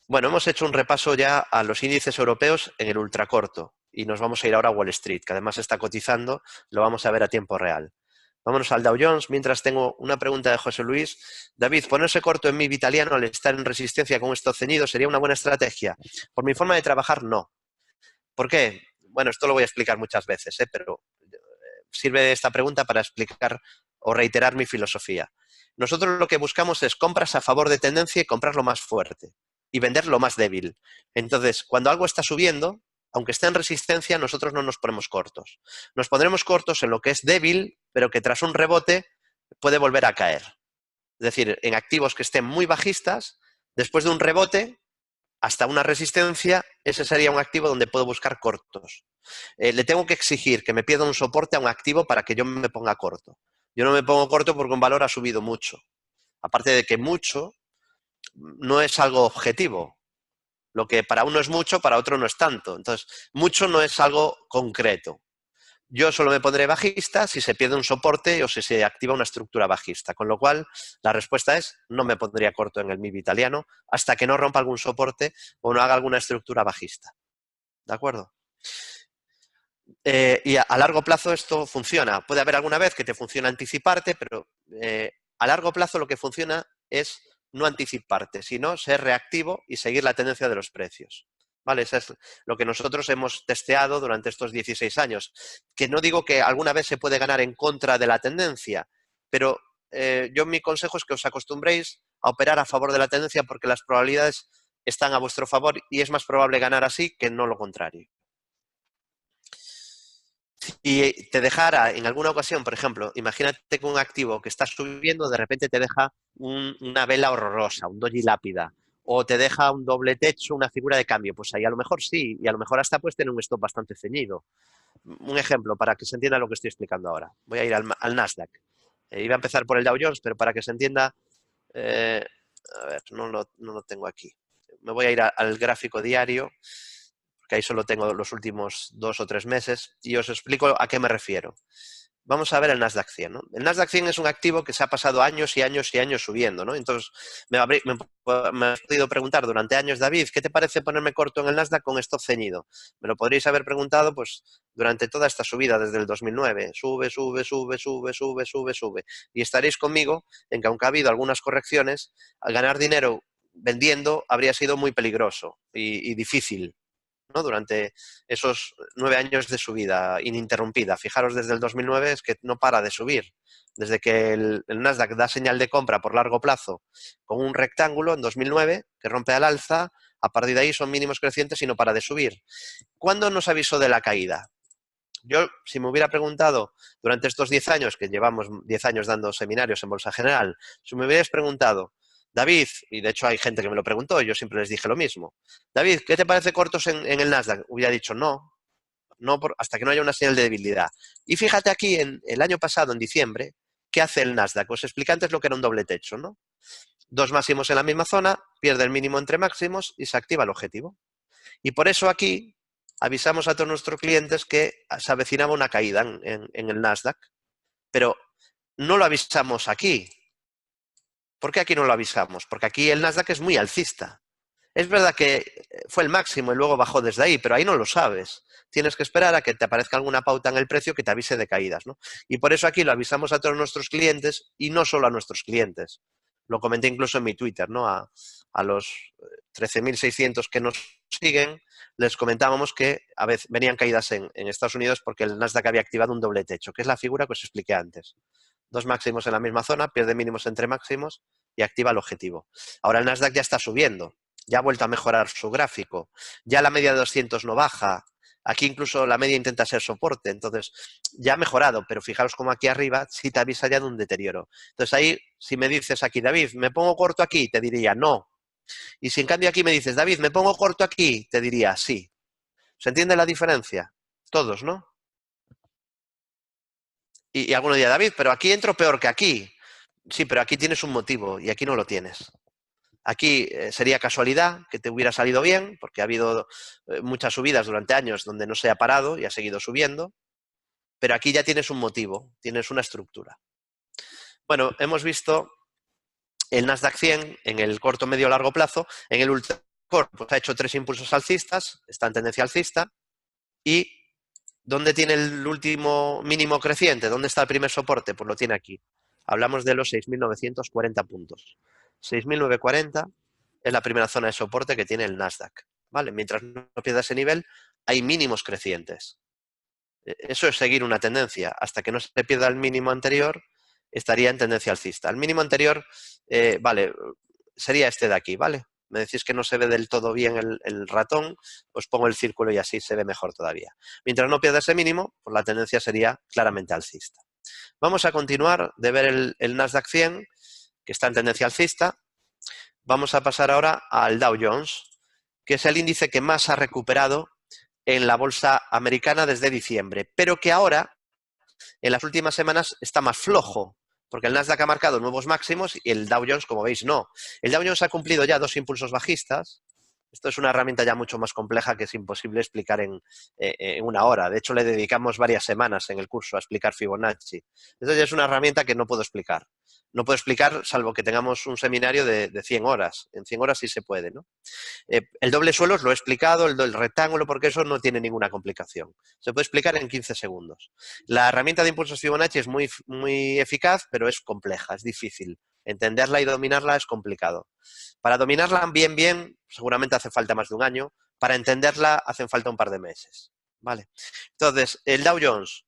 [SPEAKER 2] Bueno, hemos hecho un repaso ya a los índices europeos en el ultracorto y nos vamos a ir ahora a Wall Street, que además está cotizando, lo vamos a ver a tiempo real. Vámonos al Dow Jones, mientras tengo una pregunta de José Luis. David, ¿ponerse corto en MIB italiano al estar en resistencia con estos ceñidos sería una buena estrategia? Por mi forma de trabajar, no. ¿Por qué? Bueno, esto lo voy a explicar muchas veces, pero sirve esta pregunta para explicar o reiterar mi filosofía. Nosotros lo que buscamos es compras a favor de tendencia y comprar lo más fuerte y vender lo más débil. Entonces, cuando algo está subiendo, aunque esté en resistencia, nosotros no nos ponemos cortos. Nos pondremos cortos en lo que es débil, pero que tras un rebote puede volver a caer. Es decir, en activos que estén muy bajistas, después de un rebote, hasta una resistencia, ese sería un activo donde puedo buscar cortos. Le tengo que exigir que me pida un soporte a un activo para que yo me ponga corto. Yo no me pongo corto porque un valor ha subido mucho. Aparte de que mucho no es algo objetivo. Lo que para uno es mucho, para otro no es tanto. Entonces, mucho no es algo concreto. Yo solo me pondré bajista si se pierde un soporte o si se activa una estructura bajista. Con lo cual, la respuesta es no me pondría corto en el MIB italiano hasta que no rompa algún soporte o no haga alguna estructura bajista. ¿De acuerdo? Y a largo plazo esto funciona. Puede haber alguna vez que te funciona anticiparte, pero a largo plazo lo que funciona es no anticiparte, sino ser reactivo y seguir la tendencia de los precios. ¿Vale? Eso es lo que nosotros hemos testeado durante estos 16 años. Que no digo que alguna vez se puede ganar en contra de la tendencia, pero yo mi consejo es que os acostumbréis a operar a favor de la tendencia porque las probabilidades están a vuestro favor y es más probable ganar así que no lo contrario. Y te dejara en alguna ocasión, por ejemplo, imagínate que un activo que está subiendo de repente te deja una vela horrorosa, un doji lápida, o te deja un doble techo, una figura de cambio, pues ahí a lo mejor sí, y a lo mejor hasta pues tener un stop bastante ceñido. Un ejemplo para que se entienda lo que estoy explicando ahora. Voy a ir al Nasdaq. Iba a empezar por el Dow Jones, pero para que se entienda, a ver, no lo tengo aquí. Me voy a ir al gráfico diario, que ahí solo tengo los últimos 2 o 3 meses, y os explico a qué me refiero. Vamos a ver el Nasdaq 100. ¿No? El Nasdaq 100 es un activo que se ha pasado años y años y años subiendo. ¿no? Entonces, me has podido preguntar durante años, David, ¿qué te parece ponerme corto en el Nasdaq con stop ceñido? Me lo podríais haber preguntado pues, durante toda esta subida desde el 2009. Sube, sube, sube, sube, sube, sube, sube. Y estaréis conmigo en que aunque ha habido algunas correcciones, al ganar dinero vendiendo habría sido muy peligroso y difícil. ¿no? Durante esos 9 años de subida ininterrumpida. Fijaros, desde el 2009 es que no para de subir. Desde que el Nasdaq da señal de compra por largo plazo con un rectángulo en 2009 que rompe al alza, a partir de ahí son mínimos crecientes y no para de subir. ¿Cuándo nos avisó de la caída? Yo, si me hubiera preguntado durante estos 10 años, que llevamos 10 años dando seminarios en Bolsa General, si me hubierais preguntado, David, y de hecho hay gente que me lo preguntó, y yo siempre les dije lo mismo, David, ¿qué te parece cortos en el Nasdaq? Hubiera dicho no, hasta que no haya una señal de debilidad. Y fíjate aquí, el año pasado, en diciembre, ¿qué hace el Nasdaq? Os expliqué antes lo que era un doble techo, ¿no? 2 máximos en la misma zona, pierde el mínimo entre máximos y se activa el objetivo. Y por eso aquí avisamos a todos nuestros clientes que se avecinaba una caída en el Nasdaq, pero no lo avisamos aquí. ¿Por qué aquí no lo avisamos? Porque aquí el Nasdaq es muy alcista. Es verdad que fue el máximo y luego bajó desde ahí, pero ahí no lo sabes. Tienes que esperar a que te aparezca alguna pauta en el precio que te avise de caídas, ¿no? Y por eso aquí lo avisamos a todos nuestros clientes y no solo a nuestros clientes. Lo comenté incluso en mi Twitter, ¿no? A los 13.600 que nos siguen, les comentábamos que a veces venían caídas en Estados Unidos porque el Nasdaq había activado un doble techo, que es la figura que os expliqué antes. 2 máximos en la misma zona, pierde mínimos entre máximos y activa el objetivo. Ahora el Nasdaq ya está subiendo, ya ha vuelto a mejorar su gráfico, ya la media de 200 no baja, aquí incluso la media intenta ser soporte, entonces ya ha mejorado, pero fijaros como aquí arriba sí te avisa ya de un deterioro. Entonces ahí, si me dices aquí, David, ¿me pongo corto aquí? Te diría no. Y si en cambio aquí me dices, David, ¿me pongo corto aquí? Te diría sí. ¿Se entiende la diferencia? Todos, ¿no? Y alguno diría, David, pero aquí entro peor que aquí. Sí, pero aquí tienes un motivo y aquí no lo tienes. Aquí sería casualidad que te hubiera salido bien, porque ha habido muchas subidas durante años donde no se ha parado y ha seguido subiendo, pero aquí ya tienes un motivo, tienes una estructura. Bueno, hemos visto el Nasdaq 100 en el corto, medio, largo plazo. En el ultra corto pues ha hecho 3 impulsos alcistas, está en tendencia alcista. ¿Y dónde tiene el último mínimo creciente? ¿Dónde está el primer soporte? Pues lo tiene aquí. Hablamos de los 6.940 puntos. 6.940 es la primera zona de soporte que tiene el Nasdaq. ¿Vale? Mientras no pierda ese nivel, hay mínimos crecientes. Eso es seguir una tendencia. Hasta que no se pierda el mínimo anterior, estaría en tendencia alcista. El mínimo anterior, vale, sería este de aquí, ¿vale? Me decís que no se ve del todo bien el ratón, pues pongo el círculo y así se ve mejor todavía. Mientras no pierda ese mínimo, pues la tendencia sería claramente alcista. Vamos a continuar de ver el Nasdaq 100, que está en tendencia alcista. Vamos a pasar ahora al Dow Jones, que es el índice que más ha recuperado en la bolsa americana desde diciembre, pero que ahora, en las últimas semanas, está más flojo, porque el Nasdaq ha marcado nuevos máximos y el Dow Jones, como veis, no. El Dow Jones ha cumplido ya 2 impulsos bajistas. Esto es una herramienta ya mucho más compleja que es imposible explicar en una hora. De hecho, le dedicamos varias semanas en el curso a explicar Fibonacci. Entonces, es una herramienta que no puedo explicar. No puedo explicar salvo que tengamos un seminario de 100 horas. En 100 horas sí se puede, ¿no? El doble suelo os lo he explicado, el rectángulo, porque eso no tiene ninguna complicación. Se puede explicar en 15 segundos. La herramienta de impulsos Fibonacci es muy, muy eficaz, pero es compleja, es difícil. Entenderla y dominarla es complicado. Para dominarla bien, seguramente hace falta más de un año. Para entenderla hacen falta un par de meses. ¿Vale? Entonces, el Dow Jones,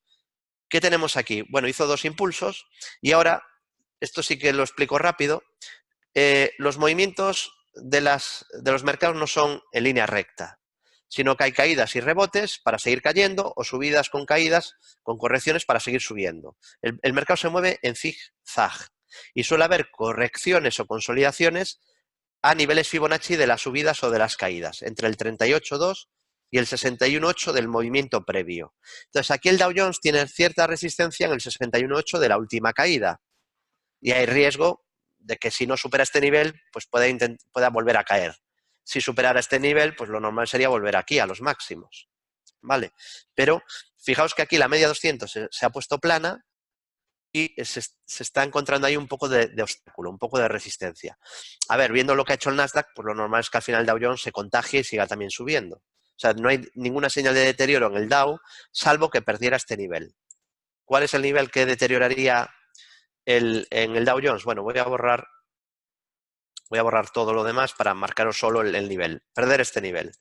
[SPEAKER 2] ¿qué tenemos aquí? Bueno, hizo 2 impulsos y ahora, esto sí que lo explico rápido, los movimientos de los mercados no son en línea recta, sino que hay caídas y rebotes para seguir cayendo o subidas con caídas, con correcciones para seguir subiendo. El mercado se mueve en zig-zag y suele haber correcciones o consolidaciones a niveles Fibonacci de las subidas o de las caídas, entre el 38.2 y el 61.8 del movimiento previo. Entonces, aquí el Dow Jones tiene cierta resistencia en el 61.8 de la última caída y hay riesgo de que si no supera este nivel, pues pueda volver a caer. Si superara este nivel, pues lo normal sería volver aquí a los máximos. ¿Vale? Pero fijaos que aquí la media 200 se ha puesto plana y se está encontrando ahí un poco de obstáculo, un poco de resistencia. A ver, viendo lo que ha hecho el Nasdaq, pues lo normal es que al final el Dow Jones se contagie y siga también subiendo. O sea, no hay ninguna señal de deterioro en el Dow, salvo que perdiera este nivel. ¿Cuál es el nivel que deterioraría en el Dow Jones? Bueno, voy a borrar todo lo demás para marcaros solo el nivel. Perder este nivel.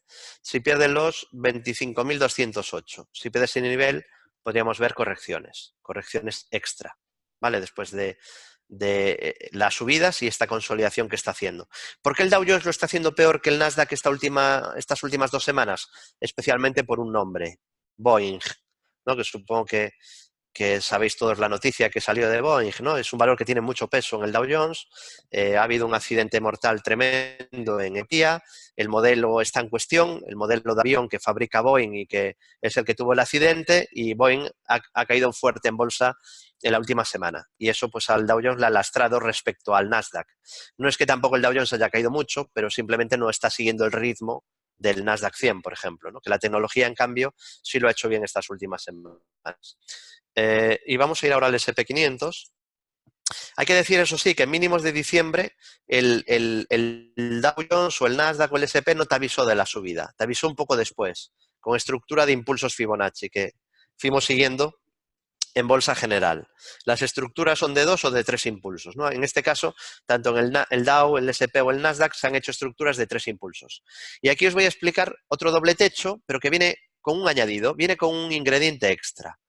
[SPEAKER 2] Si pierden los 25.208, si pierde ese nivel, podríamos ver correcciones extra, ¿vale? Después de las subidas y esta consolidación que está haciendo. ¿Por qué el Dow Jones lo está haciendo peor que el Nasdaq estas últimas 2 semanas? Especialmente por un nombre, Boeing, ¿no? Que supongo que sabéis todos la noticia que salió de Boeing, ¿no? Es un valor que tiene mucho peso en el Dow Jones, ha habido un accidente mortal tremendo en Etiopía, el modelo está en cuestión, el modelo de avión que fabrica Boeing y que es el que tuvo el accidente, y Boeing ha caído fuerte en bolsa en la última semana, y eso pues al Dow Jones le ha lastrado respecto al Nasdaq. No es que tampoco el Dow Jones haya caído mucho, pero simplemente no está siguiendo el ritmo del Nasdaq 100, por ejemplo, ¿no? Que la tecnología, en cambio, sí lo ha hecho bien estas últimas semanas. Y vamos a ir ahora al SP500. Hay que decir, eso sí, que en mínimos de diciembre el Dow Jones o el Nasdaq o el SP no te avisó de la subida, te avisó un poco después, con estructura de impulsos Fibonacci que fuimos siguiendo en bolsa general. Las estructuras son de 2 o de 3 impulsos, ¿no? En este caso, tanto en el Dow, el SP o el Nasdaq se han hecho estructuras de 3 impulsos. Y aquí os voy a explicar otro doble techo, pero que viene con un añadido, viene con un ingrediente extra.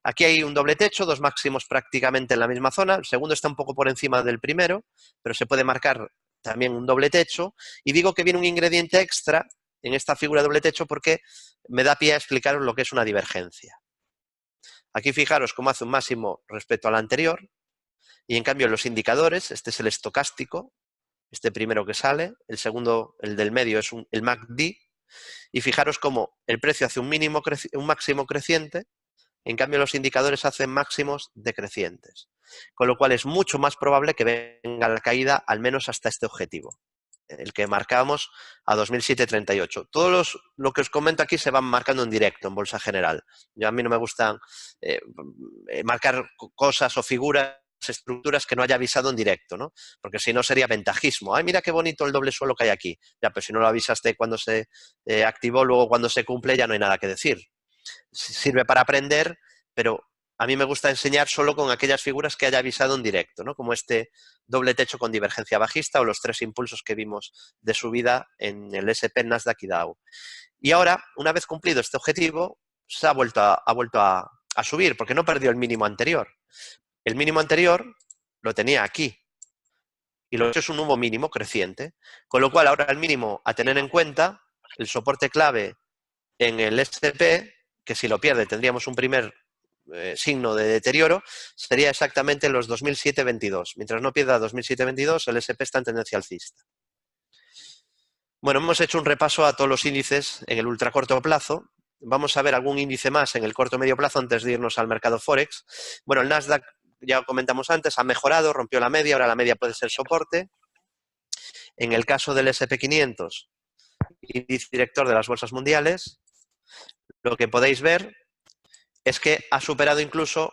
[SPEAKER 2] Aquí hay un doble techo, dos máximos prácticamente en la misma zona. El segundo está un poco por encima del primero, pero se puede marcar también un doble techo. Y digo que viene un ingrediente extra en esta figura de doble techo porque me da pie a explicaros lo que es una divergencia. Aquí fijaros cómo hace un máximo respecto al anterior. Y en cambio los indicadores, este es el estocástico, este primero que sale, el segundo, el del medio, es el MACD. Y fijaros cómo el precio hace un máximo creciente, en cambio los indicadores hacen máximos decrecientes. Con lo cual es mucho más probable que venga la caída al menos hasta este objetivo, el que marcábamos a 2007-38. Todos lo que os comento aquí se van marcando en directo en Bolsa General. A mí no me gustan marcar cosas o figuras, estructuras que no haya avisado en directo, ¿no? Porque si no sería ventajismo. Ay, mira qué bonito el doble suelo que hay aquí. Ya, pero si no lo avisaste cuando se activó, luego cuando se cumple ya no hay nada que decir. Sirve para aprender, pero a mí me gusta enseñar solo con aquellas figuras que haya avisado en directo, ¿no? Como este doble techo con divergencia bajista o los 3 impulsos que vimos de subida en el S&P, Nasdaq y Dow. Y ahora, una vez cumplido este objetivo, se ha vuelto a subir porque no perdió el mínimo anterior. El mínimo anterior lo tenía aquí y lo hecho es un nuevo mínimo creciente, con lo cual ahora el mínimo a tener en cuenta, el soporte clave en el S&P, que si lo pierde tendríamos un primer signo de deterioro, sería exactamente los 2007-22. Mientras no pierda 2007-22, el S&P está en tendencia alcista. Bueno, hemos hecho un repaso a todos los índices en el ultracorto plazo. Vamos a ver algún índice más en el corto medio plazo antes de irnos al mercado Forex. Bueno, el Nasdaq, ya comentamos antes, ha mejorado, rompió la media, ahora la media puede ser soporte. En el caso del S&P 500, índice director de las bolsas mundiales, lo que podéis ver es que ha superado incluso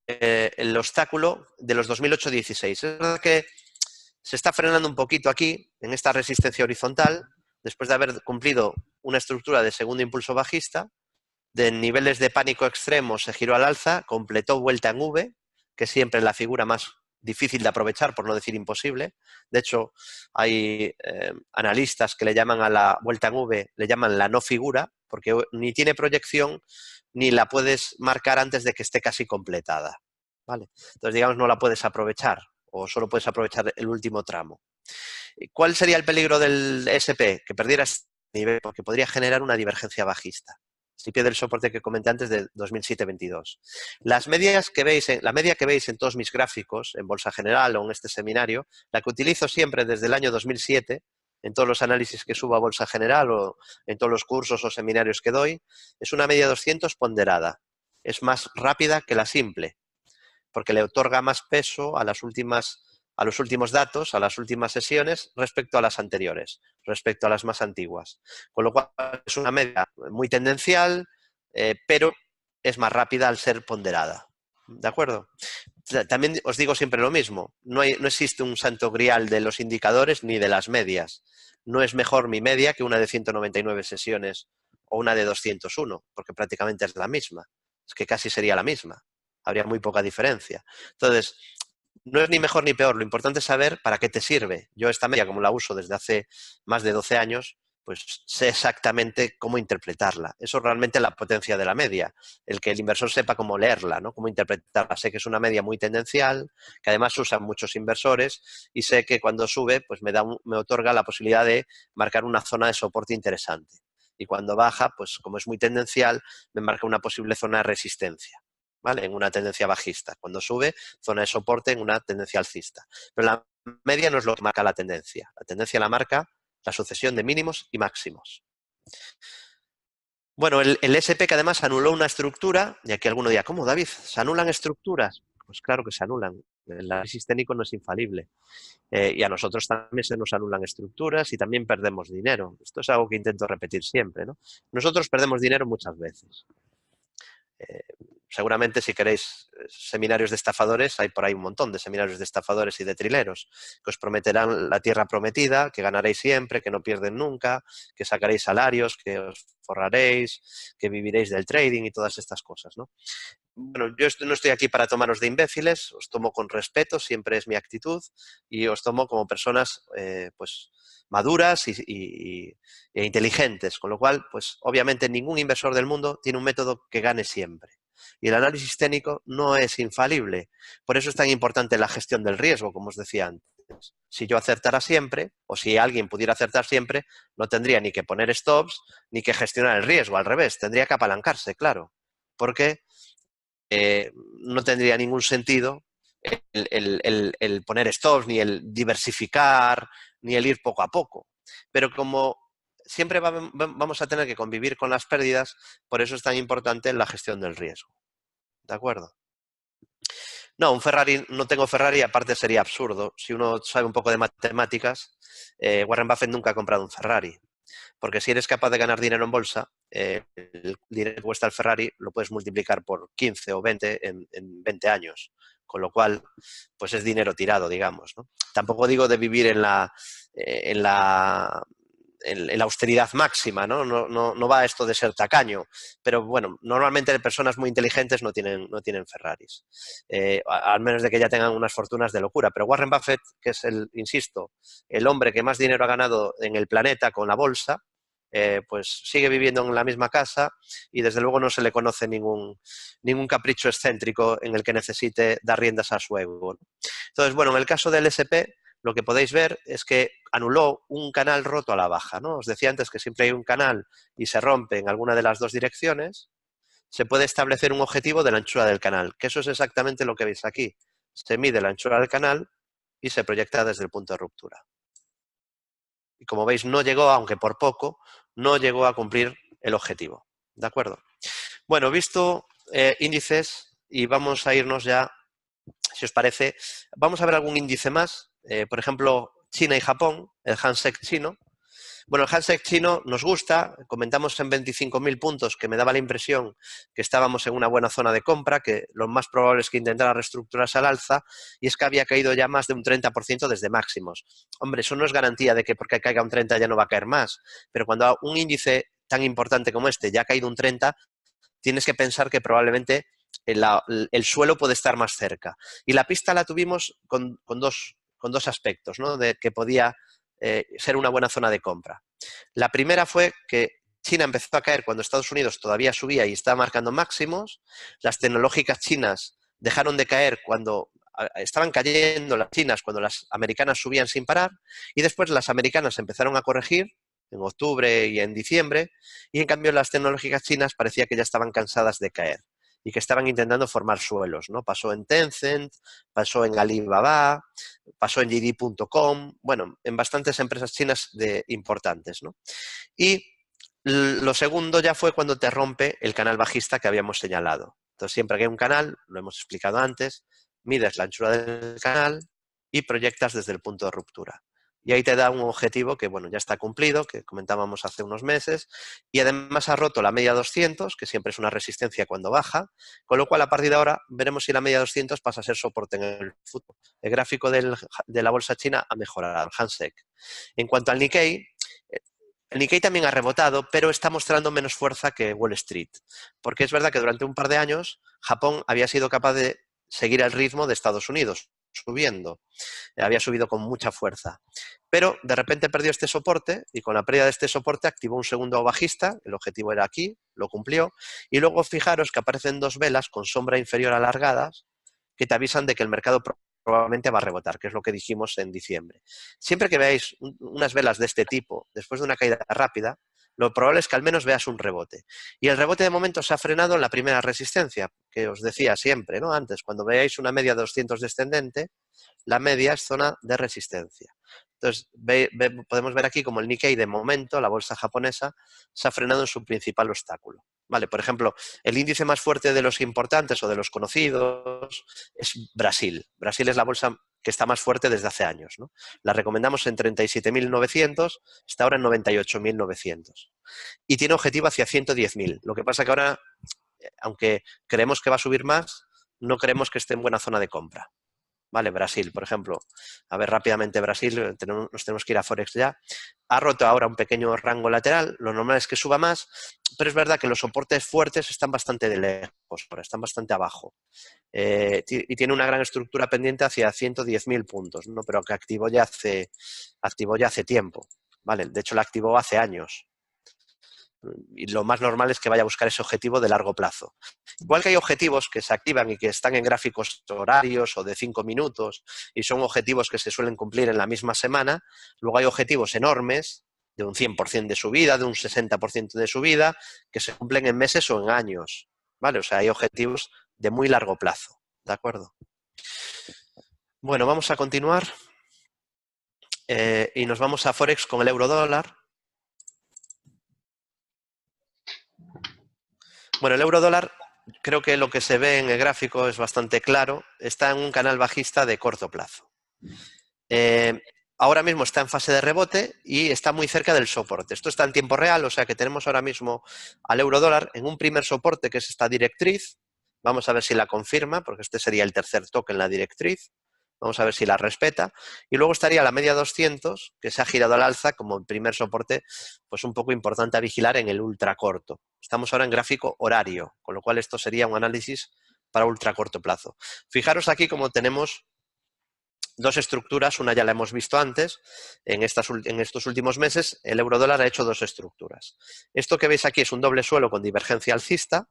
[SPEAKER 2] el obstáculo de los 2008-16. Es verdad que se está frenando un poquito aquí, en esta resistencia horizontal, después de haber cumplido una estructura de segundo impulso bajista, de niveles de pánico extremo se giró al alza, completó vuelta en V, que es siempre la figura más difícil de aprovechar, por no decir imposible. De hecho, hay analistas que le llaman a la vuelta en V, le llaman la no figura, porque ni tiene proyección ni la puedes marcar antes de que esté casi completada, ¿vale? Entonces, digamos, no la puedes aprovechar o solo puedes aprovechar el último tramo. ¿Cuál sería el peligro del SP? Que perdiera este nivel, porque podría generar una divergencia bajista. Si pierde el soporte que comenté antes de 2007-22. La media que veis en todos mis gráficos, en Bolsa General o en este seminario, la que utilizo siempre desde el año 2007, en todos los análisis que subo a Bolsa General o en todos los cursos o seminarios que doy, es una media 200 ponderada. Es más rápida que la simple, porque le otorga más peso a los últimos datos, a las últimas sesiones, respecto a las anteriores, respecto a las más antiguas. Con lo cual es una media muy tendencial, pero es más rápida al ser ponderada. ¿De acuerdo? También os digo siempre lo mismo, no existe un santo grial de los indicadores ni de las medias. No es mejor mi media que una de 199 sesiones o una de 201, porque prácticamente es la misma. Es que casi sería la misma. Habría muy poca diferencia. Entonces, no es ni mejor ni peor, lo importante es saber para qué te sirve. Yo esta media, como la uso desde hace más de 12 años, pues sé exactamente cómo interpretarla. Eso es realmente la potencia de la media, el que el inversor sepa cómo leerla, ¿no? Cómo interpretarla. Sé que es una media muy tendencial, que además usan muchos inversores y sé que cuando sube pues me otorga la posibilidad de marcar una zona de soporte interesante. Y cuando baja, pues como es muy tendencial, me marca una posible zona de resistencia, ¿vale? En una tendencia bajista. Cuando sube, zona de soporte en una tendencia alcista. Pero la media no es lo que marca la tendencia. La tendencia la marca la sucesión de mínimos y máximos. Bueno, el SP que además anuló una estructura, y aquí alguno dirá, ¿cómo, David? ¿Se anulan estructuras? Pues claro que se anulan. El análisis técnico no es infalible. Y a nosotros también se nos anulan estructuras y también perdemos dinero. Esto es algo que intento repetir siempre, ¿no? Nosotros perdemos dinero muchas veces. Seguramente si queréis seminarios de estafadores, hay por ahí un montón de seminarios de estafadores y de trileros que os prometerán la tierra prometida, que ganaréis siempre, que no pierden nunca, que sacaréis salarios, que os forraréis, que viviréis del trading y todas estas cosas, ¿no? Bueno, yo no estoy aquí para tomaros de imbéciles, os tomo con respeto, siempre es mi actitud, y os tomo como personas pues maduras e inteligentes, con lo cual, pues obviamente ningún inversor del mundo tiene un método que gane siempre. y el análisis técnico no es infalible. Por eso es tan importante la gestión del riesgo, como os decía antes. Si yo acertara siempre, o si alguien pudiera acertar siempre, no tendría ni que poner stops, ni que gestionar el riesgo, al revés, tendría que apalancarse, claro, porque no tendría ningún sentido el poner stops, ni el diversificar, ni el ir poco a poco. Pero como siempre vamos a tener que convivir con las pérdidas, por eso es tan importante la gestión del riesgo. ¿De acuerdo? No, un Ferrari, no tengo Ferrari, aparte sería absurdo. Si uno sabe un poco de matemáticas, Warren Buffett nunca ha comprado un Ferrari. Porque si eres capaz de ganar dinero en bolsa, el dinero que cuesta el Ferrari lo puedes multiplicar por 15 o 20 en 20 años. Con lo cual, pues es dinero tirado, digamos, ¿no? Tampoco digo de vivir en la austeridad máxima, ¿no? No va esto de ser tacaño, pero bueno, normalmente personas muy inteligentes no tienen Ferraris, al menos de que ya tengan unas fortunas de locura, pero Warren Buffett, que es insisto, el hombre que más dinero ha ganado en el planeta con la bolsa, pues sigue viviendo en la misma casa y desde luego no se le conoce ningún capricho excéntrico en el que necesite dar riendas a su ego. Entonces, bueno, en el caso del SP, lo que podéis ver es que anuló un canal roto a la baja, ¿no? Os decía antes que siempre hay un canal y se rompe en alguna de las dos direcciones, se puede establecer un objetivo de la anchura del canal, que eso es exactamente lo que veis aquí. Se mide la anchura del canal y se proyecta desde el punto de ruptura. Y como veis, no llegó, aunque por poco, no llegó a cumplir el objetivo. ¿De acuerdo? Bueno, visto índices, y vamos a irnos ya, si os parece, vamos a ver algún índice más. Por ejemplo, China y Japón, el Hang-Seng chino. Bueno, el Hang-Seng chino nos gusta, comentamos en 25.000 puntos, que me daba la impresión que estábamos en una buena zona de compra, que lo más probable es que intentara reestructurarse al alza, y es que había caído ya más de un 30% desde máximos. Hombre, eso no es garantía de que porque caiga un 30 ya no va a caer más, pero cuando un índice tan importante como este ya ha caído un 30, tienes que pensar que probablemente el suelo puede estar más cerca. Y la pista la tuvimos con dos aspectos, ¿no? De que podía ser una buena zona de compra. La primera fue que China empezó a caer cuando Estados Unidos todavía subía y estaba marcando máximos. Las tecnológicas chinas dejaron de caer cuando estaban cayendo las chinas, cuando las americanas subían sin parar, y después las americanas empezaron a corregir en octubre y en diciembre, y en cambio las tecnológicas chinas parecía que ya estaban cansadas de caer y que estaban intentando formar suelos, ¿no? Pasó en Tencent, pasó en Alibaba, pasó en JD.com, bueno, en bastantes empresas chinas importantes, ¿no? Y lo segundo ya fue cuando te rompe el canal bajista que habíamos señalado. Entonces, siempre que hay un canal, lo hemos explicado antes, mides la anchura del canal y proyectas desde el punto de ruptura. Y ahí te da un objetivo que, bueno, ya está cumplido, que comentábamos hace unos meses, y además ha roto la media 200, que siempre es una resistencia cuando baja, con lo cual a partir de ahora veremos si la media 200 pasa a ser soporte en el futuro. El gráfico de la bolsa china ha mejorado, el Hang-Seng. En cuanto al Nikkei, el Nikkei también ha rebotado, pero está mostrando menos fuerza que Wall Street, porque es verdad que durante un par de años Japón había sido capaz de seguir el ritmo de Estados Unidos, subiendo. Había subido con mucha fuerza. Pero de repente perdió este soporte y con la pérdida de este soporte activó un segundo bajista, el objetivo era aquí, lo cumplió, y luego fijaros que aparecen dos velas con sombra inferior alargadas que te avisan de que el mercado probablemente va a rebotar, que es lo que dijimos en diciembre. Siempre que veáis unas velas de este tipo, después de una caída rápida, lo probable es que al menos veas un rebote. Y el rebote de momento se ha frenado en la primera resistencia, que os decía siempre, ¿no? Antes, cuando veáis una media de 200 descendente, la media es zona de resistencia. Entonces, podemos ver aquí como el Nikkei de momento, la bolsa japonesa, se ha frenado en su principal obstáculo. Vale, por ejemplo, el índice más fuerte de los importantes o de los conocidos es Brasil. Brasil es la bolsa que está más fuerte desde hace años, ¿no? La recomendamos en 37.900, está ahora en 98.900. Y tiene objetivo hacia 110.000. Lo que pasa que ahora, aunque creemos que va a subir más, no creemos que esté en buena zona de compra. Vale, Brasil, por ejemplo. A ver rápidamente Brasil, nos tenemos que ir a Forex ya. Ha roto ahora un pequeño rango lateral, lo normal es que suba más, pero es verdad que los soportes fuertes están bastante de lejos, están bastante abajo. Y tiene una gran estructura pendiente hacia 110.000 puntos, ¿no? Pero que activó ya hace tiempo. Vale, de hecho la activó hace años. Y lo más normal es que vaya a buscar ese objetivo de largo plazo. Igual que hay objetivos que se activan y que están en gráficos horarios o de 5 minutos y son objetivos que se suelen cumplir en la misma semana, luego hay objetivos enormes de un 100% de subida, de un 60% de subida, que se cumplen en meses o en años, ¿vale? O sea, hay objetivos de muy largo plazo, ¿de acuerdo? Bueno, vamos a continuar y nos vamos a Forex con el euro dólar. Bueno, el euro dólar, creo que lo que se ve en el gráfico es bastante claro, está en un canal bajista de corto plazo. Ahora mismo está en fase de rebote y está muy cerca del soporte. Esto está en tiempo real, o sea que tenemos ahora mismo al euro dólar en un primer soporte que es esta directriz. Vamos a ver si la confirma, porque este sería el tercer toque en la directriz. Vamos a ver si la respeta. Y luego estaría la media 200, que se ha girado al alza como el primer soporte, pues un poco importante a vigilar en el ultra corto. Estamos ahora en gráfico horario, con lo cual esto sería un análisis para ultra corto plazo. Fijaros aquí como tenemos dos estructuras, una ya la hemos visto antes, en estos últimos meses el euro dólar ha hecho dos estructuras. Esto que veis aquí es un doble suelo con divergencia alcista,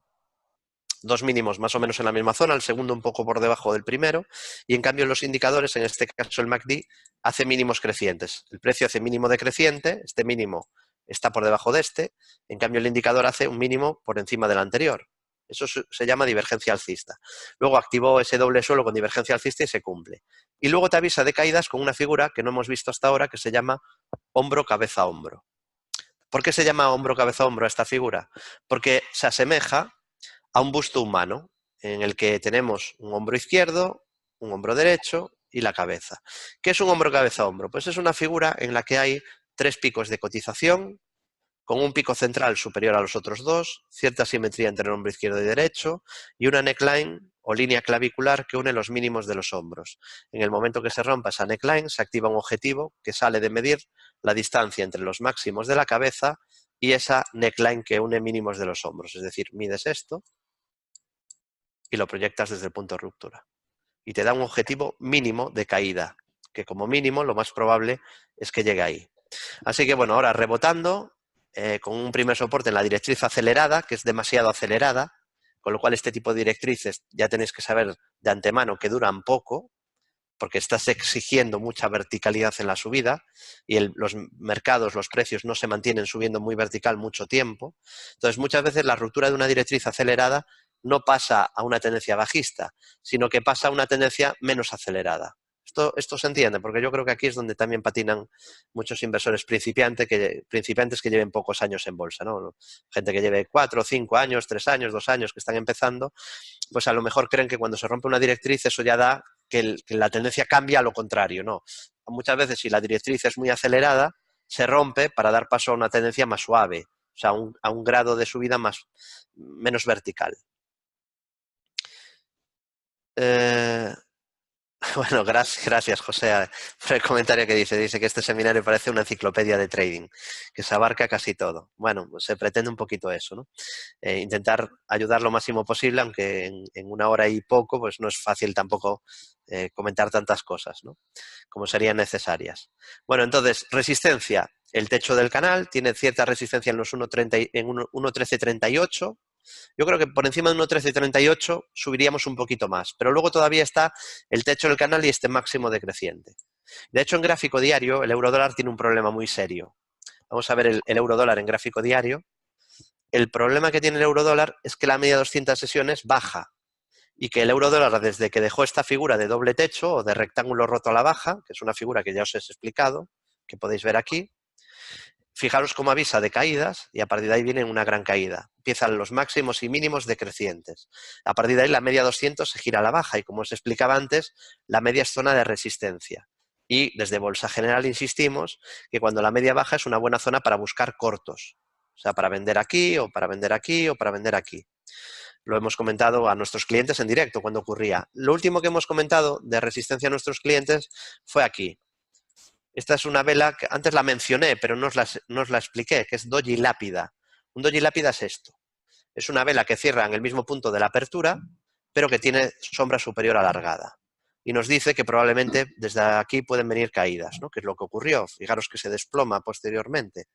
[SPEAKER 2] dos mínimos más o menos en la misma zona, el segundo un poco por debajo del primero, y en cambio los indicadores, en este caso el MACD, hace mínimos crecientes. El precio hace mínimo decreciente, este mínimo está por debajo de este, en cambio el indicador hace un mínimo por encima del anterior. Eso se llama divergencia alcista. Luego activó ese doble suelo con divergencia alcista y se cumple. Y luego te avisa de caídas con una figura que no hemos visto hasta ahora que se llama hombro, cabeza, hombro. ¿Por qué se llama hombro, cabeza, hombro a esta figura? Porque se asemeja a un busto humano en el que tenemos un hombro izquierdo, un hombro derecho y la cabeza. ¿Qué es un hombro, cabeza, hombro? Pues es una figura en la que hay tres picos de cotización, con un pico central superior a los otros dos, cierta simetría entre el hombro izquierdo y derecho y una neckline o línea clavicular que une los mínimos de los hombros. En el momento que se rompa esa neckline, se activa un objetivo que sale de medir la distancia entre los máximos de la cabeza y esa neckline que une mínimos de los hombros. Es decir, mides esto y lo proyectas desde el punto de ruptura. Y te da un objetivo mínimo de caída, que como mínimo lo más probable es que llegue ahí. Así que bueno, ahora rebotando, con un primer soporte en la directriz acelerada, que es demasiado acelerada, con lo cual este tipo de directrices ya tenéis que saber de antemano que duran poco, porque estás exigiendo mucha verticalidad en la subida y los mercados, los precios no se mantienen subiendo muy vertical mucho tiempo. Entonces, muchas veces la ruptura de una directriz acelerada no pasa a una tendencia bajista, sino que pasa a una tendencia menos acelerada. Esto se entiende, porque yo creo que aquí es donde también patinan muchos inversores principiantes que lleven pocos años en bolsa, ¿no? Gente que lleve 4, 5 años, 3 años, 2 años, que están empezando, pues a lo mejor creen que cuando se rompe una directriz eso ya da que la tendencia cambia a lo contrario, ¿no? Muchas veces si la directriz es muy acelerada, se rompe para dar paso a una tendencia más suave, o sea, a un grado de subida menos vertical. Bueno, gracias José por el comentario que dice que este seminario parece una enciclopedia de trading, que se abarca casi todo. Bueno, pues se pretende un poquito eso, ¿no? Intentar ayudar lo máximo posible, aunque en una hora y poco pues no es fácil tampoco comentar tantas cosas, ¿no? Como serían necesarias. Bueno, entonces, resistencia. El techo del canal tiene cierta resistencia en los 1.1338. Yo creo que por encima de 1.1338 subiríamos un poquito más, pero luego todavía está el techo del canal y este máximo decreciente. De hecho, en gráfico diario, el eurodólar tiene un problema muy serio. Vamos a ver el eurodólar en gráfico diario. El problema que tiene el eurodólar es que la media de 200 sesiones baja y que el eurodólar, desde que dejó esta figura de doble techo o de rectángulo roto a la baja, que es una figura que ya os he explicado, que podéis ver aquí, fijaros cómo avisa de caídas y a partir de ahí viene una gran caída. Empiezan los máximos y mínimos decrecientes. A partir de ahí la media 200 se gira a la baja y como os explicaba antes, la media es zona de resistencia. Y desde Bolsa General insistimos que cuando la media baja es una buena zona para buscar cortos. O sea, para vender aquí o para vender aquí o para vender aquí. Lo hemos comentado a nuestros clientes en directo cuando ocurría. Lo último que hemos comentado de resistencia a nuestros clientes fue aquí. Esta es una vela que antes la mencioné, pero no os la expliqué, que es doji lápida. Un doji lápida es esto. Es una vela que cierra en el mismo punto de la apertura, pero que tiene sombra superior alargada. y nos dice que probablemente desde aquí pueden venir caídas, ¿no? Que es lo que ocurrió. Fijaros que se desploma posteriormente.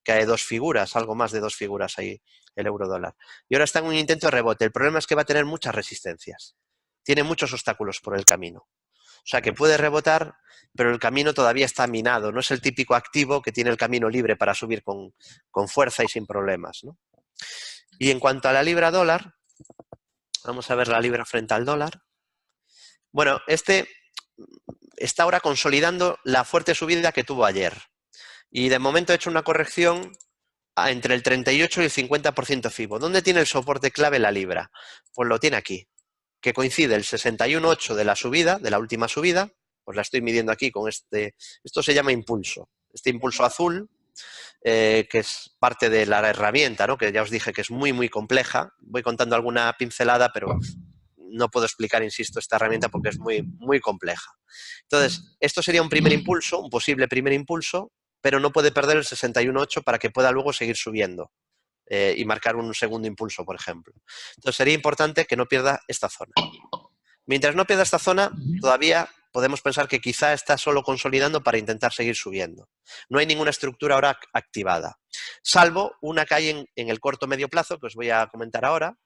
[SPEAKER 2] Cae 2 figuras, algo más de 2 figuras ahí el euro-dólar. Y ahora está en un intento de rebote. El problema es que va a tener muchas resistencias. Tiene muchos obstáculos por el camino. O sea que puede rebotar, pero el camino todavía está minado. No es el típico activo que tiene el camino libre para subir con fuerza y sin problemas, ¿no? Y en cuanto a la libra-dólar, vamos a ver la libra frente al dólar. Bueno, este está ahora consolidando la fuerte subida que tuvo ayer. Y de momento ha hecho una corrección entre el 38 y el 50% FIBO. ¿Dónde tiene el soporte clave la libra? Pues lo tiene aquí, que coincide el 61,8 de la subida, de la última subida, pues la estoy midiendo aquí con esto se llama impulso. Este impulso azul, que es parte de la herramienta, ¿no? Que ya os dije que es muy, muy compleja. Voy contando alguna pincelada, pero no puedo explicar, insisto, esta herramienta porque es muy, muy compleja. Entonces, esto sería un primer impulso, un posible primer impulso, pero no puede perder el 61,8 para que pueda luego seguir subiendo y marcar un segundo impulso, por ejemplo. Entonces, sería importante que no pierda esta zona. Mientras no pierda esta zona, todavía podemos pensar que quizá está solo consolidando para intentar seguir subiendo. No hay ninguna estructura ahora activada, salvo una que hay en el corto medio plazo, que os voy a comentar ahora.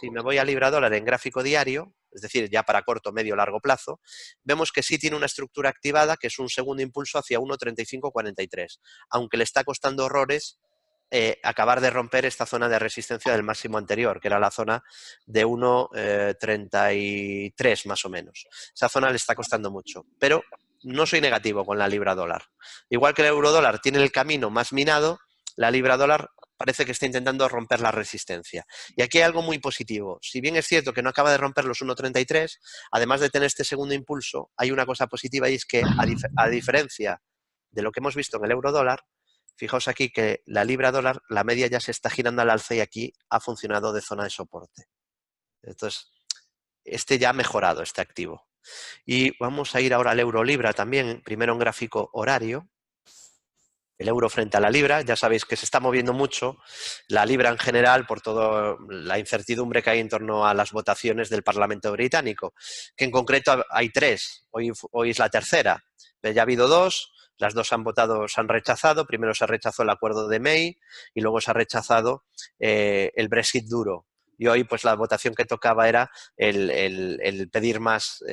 [SPEAKER 2] Si me voy a libra dólar en gráfico diario, es decir, ya para corto, medio, largo plazo, vemos que sí tiene una estructura activada, que es un segundo impulso hacia 1,3543, aunque le está costando horrores acabar de romper esta zona de resistencia del máximo anterior, que era la zona de 1,33 más o menos. Esa zona le está costando mucho, pero no soy negativo con la libra dólar. Igual que el euro dólar tiene el camino más minado, la libra dólar parece que está intentando romper la resistencia. Y aquí hay algo muy positivo. Si bien es cierto que no acaba de romper los 1,33, además de tener este segundo impulso, hay una cosa positiva y es que, a diferencia de lo que hemos visto en el euro dólar, fijaos aquí que la libra dólar, la media ya se está girando al alza y aquí ha funcionado de zona de soporte. Entonces, este ya ha mejorado, este activo. Y vamos a ir ahora al euro libra también, primero en gráfico horario. El euro frente a la libra, ya sabéis que se está moviendo mucho la libra en general por toda la incertidumbre que hay en torno a las votaciones del Parlamento británico, que en concreto hay 3, hoy es la tercera, pero ya ha habido 2, las 2 han votado, se han rechazado, primero se rechazó el acuerdo de May y luego se ha rechazado el Brexit duro. Y hoy pues la votación que tocaba era el pedir más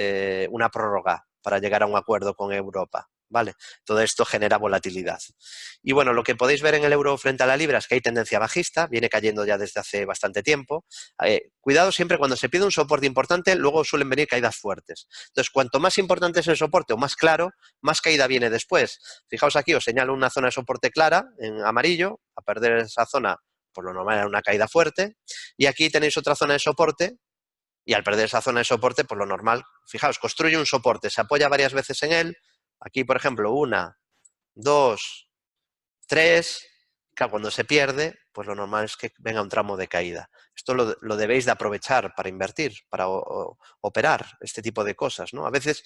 [SPEAKER 2] una prórroga para llegar a un acuerdo con Europa. ¿Vale? Todo esto genera volatilidad. Y bueno, lo que podéis ver en el euro frente a la libra es que hay tendencia bajista, viene cayendo ya desde hace bastante tiempo. Cuidado siempre cuando se pide un soporte importante, luego suelen venir caídas fuertes. Entonces, cuanto más importante es el soporte o más claro, más caída viene después. Fijaos aquí, os señalo una zona de soporte clara en amarillo, a perder esa zona, por lo normal era una caída fuerte. Y aquí tenéis otra zona de soporte, y al perder esa zona de soporte, por lo normal, fijaos, construye un soporte, se apoya varias veces en él. Aquí, por ejemplo, 1, 2, 3. Claro, cuando se pierde, pues lo normal es que venga un tramo de caída. Esto lo debéis de aprovechar para invertir, para operar este tipo de cosas, ¿no? A veces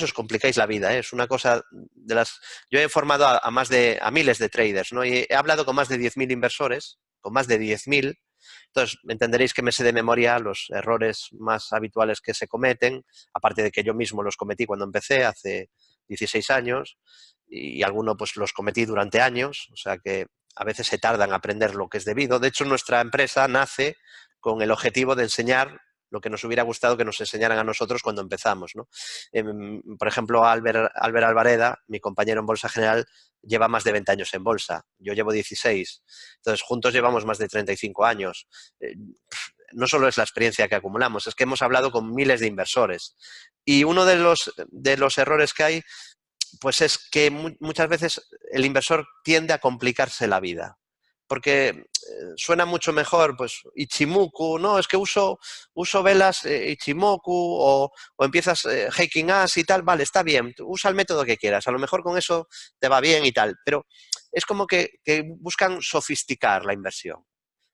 [SPEAKER 2] os complicáis la vida, ¿eh? Es una cosa de las... Yo he formado a miles de traders, ¿no? Y he hablado con más de 10.000 inversores, con más de 10.000. Entonces, entenderéis que me sé de memoria los errores más habituales que se cometen, aparte de que yo mismo los cometí cuando empecé hace 16 años y algunos pues los cometí durante años, o sea que a veces se tarda en aprender lo que es debido. De hecho, nuestra empresa nace con el objetivo de enseñar lo que nos hubiera gustado que nos enseñaran a nosotros cuando empezamos, ¿no? Por ejemplo, Albert Alvareda, mi compañero en Bolsa General, lleva más de 20 años en bolsa, yo llevo 16, entonces juntos llevamos más de 35 años. No solo es la experiencia que acumulamos, es que hemos hablado con miles de inversores. Y uno de los errores que hay, pues es que muchas veces el inversor tiende a complicarse la vida. Porque suena mucho mejor, pues, Ichimoku, no, es que uso velas Ichimoku o empiezas Heikin Ash y tal, vale, está bien, usa el método que quieras, a lo mejor con eso te va bien y tal, pero es como que buscan sofisticar la inversión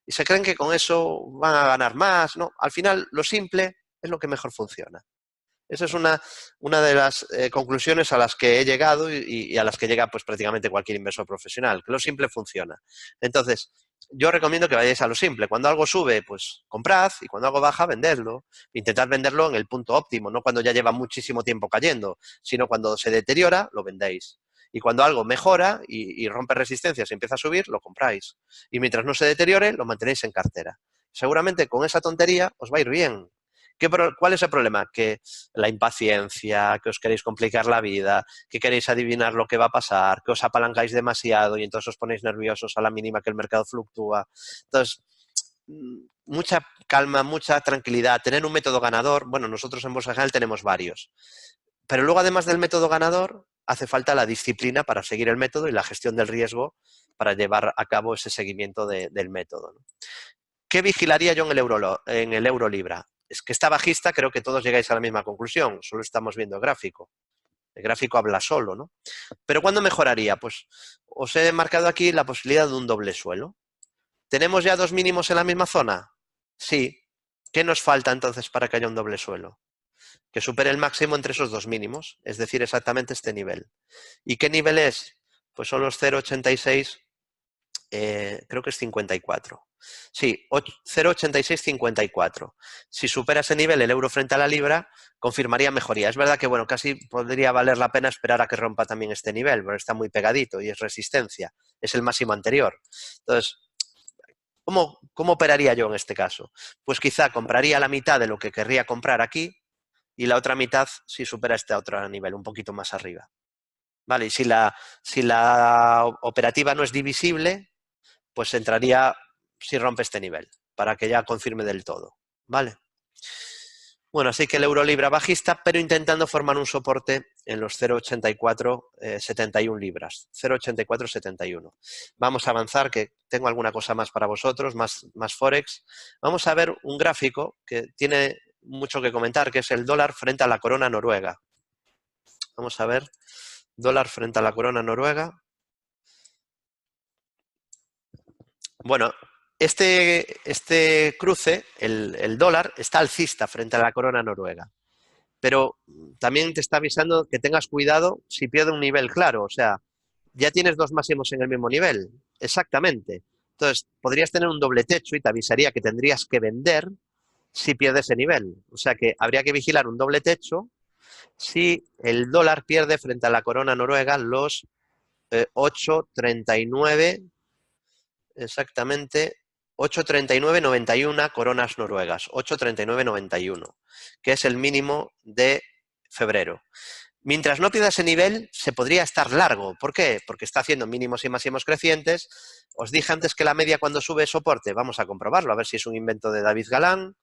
[SPEAKER 2] y se creen que con eso van a ganar más, ¿no? Al final, lo simple es lo que mejor funciona. Esa es una de las conclusiones a las que he llegado y a las que llega pues prácticamente cualquier inversor profesional, que lo simple funciona. Entonces, yo recomiendo que vayáis a lo simple. Cuando algo sube, pues comprad, y cuando algo baja, vendedlo. Intentad venderlo en el punto óptimo, no cuando ya lleva muchísimo tiempo cayendo, sino cuando se deteriora, lo vendéis. Y cuando algo mejora y rompe resistencias y empieza a subir, lo compráis. Y mientras no se deteriore, lo mantenéis en cartera. Seguramente con esa tontería os va a ir bien. ¿Cuál es el problema? Que la impaciencia, que os queréis complicar la vida, que queréis adivinar lo que va a pasar, que os apalancáis demasiado y entonces os ponéis nerviosos a la mínima que el mercado fluctúa. Entonces, mucha calma, mucha tranquilidad, tener un método ganador. Bueno, nosotros en Bolsa General tenemos varios. Pero luego, además del método ganador, hace falta la disciplina para seguir el método y la gestión del riesgo para llevar a cabo ese seguimiento del método, ¿no? ¿Qué vigilaría yo en el euro libra? Es que está bajista, creo que todos llegáis a la misma conclusión, solo estamos viendo el gráfico. El gráfico habla solo, ¿no? Pero ¿cuándo mejoraría? Pues os he marcado aquí la posibilidad de un doble suelo. ¿Tenemos ya dos mínimos en la misma zona? Sí. ¿Qué nos falta entonces para que haya un doble suelo? Que supere el máximo entre esos dos mínimos, es decir, exactamente este nivel. ¿Y qué nivel es? Pues son los 0,86, creo que es 54. Sí, 0,8654. Si supera ese nivel el euro frente a la libra, confirmaría mejoría. Es verdad que, bueno, casi podría valer la pena esperar a que rompa también este nivel, porque está muy pegadito y es resistencia. Es el máximo anterior. Entonces, ¿cómo operaría yo en este caso? Pues quizá compraría la mitad de lo que querría comprar aquí y la otra mitad si supera este otro nivel, un poquito más arriba. ¿Vale? Y si la operativa no es divisible, pues entraría si rompe este nivel, para que ya confirme del todo, ¿vale? Bueno, así que el euro libra bajista, pero intentando formar un soporte en los 0,8471 libras, 0,8471. Vamos a avanzar, que tengo alguna cosa más para vosotros, más Forex. Vamos a ver un gráfico que tiene mucho que comentar, que es el dólar frente a la corona noruega. Vamos a ver, dólar frente a la corona noruega. Bueno, este cruce, el dólar, está alcista frente a la corona noruega. Pero también te está avisando que tengas cuidado si pierde un nivel claro. O sea, ya tienes dos máximos en el mismo nivel. Exactamente. Entonces, podrías tener un doble techo y te avisaría que tendrías que vender si pierde ese nivel. O sea que habría que vigilar un doble techo si el dólar pierde frente a la corona noruega los 8,39, exactamente, 8,3991 coronas noruegas, 8,3991, que es el mínimo de febrero. Mientras no pierda ese nivel, se podría estar largo. ¿Por qué? Porque está haciendo mínimos y máximos crecientes. Os dije antes que la media cuando sube es soporte. Vamos a comprobarlo, a ver si es un invento de David Galán,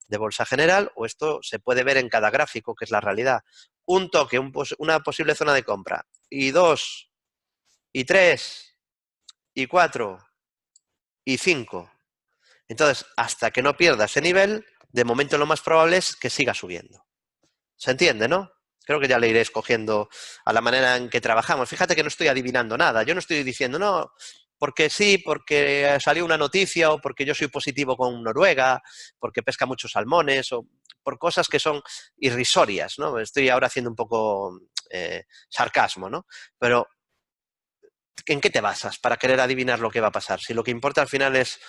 [SPEAKER 2] de Bolsa General, o esto se puede ver en cada gráfico, que es la realidad. Un toque, una posible zona de compra. Y 2, y 3, y 4, y 5. Entonces, hasta que no pierda ese nivel, de momento lo más probable es que siga subiendo. ¿Se entiende, no? Creo que ya le iré escogiendo a la manera en que trabajamos. Fíjate que no estoy adivinando nada. Yo no estoy diciendo, no, porque sí, porque salió una noticia, o porque yo soy positivo con Noruega, porque pesca muchos salmones, o por cosas que son irrisorias, ¿no? Estoy ahora haciendo un poco sarcasmo, ¿no? Pero, ¿en qué te basas para querer adivinar lo que va a pasar? Si lo que importa al final es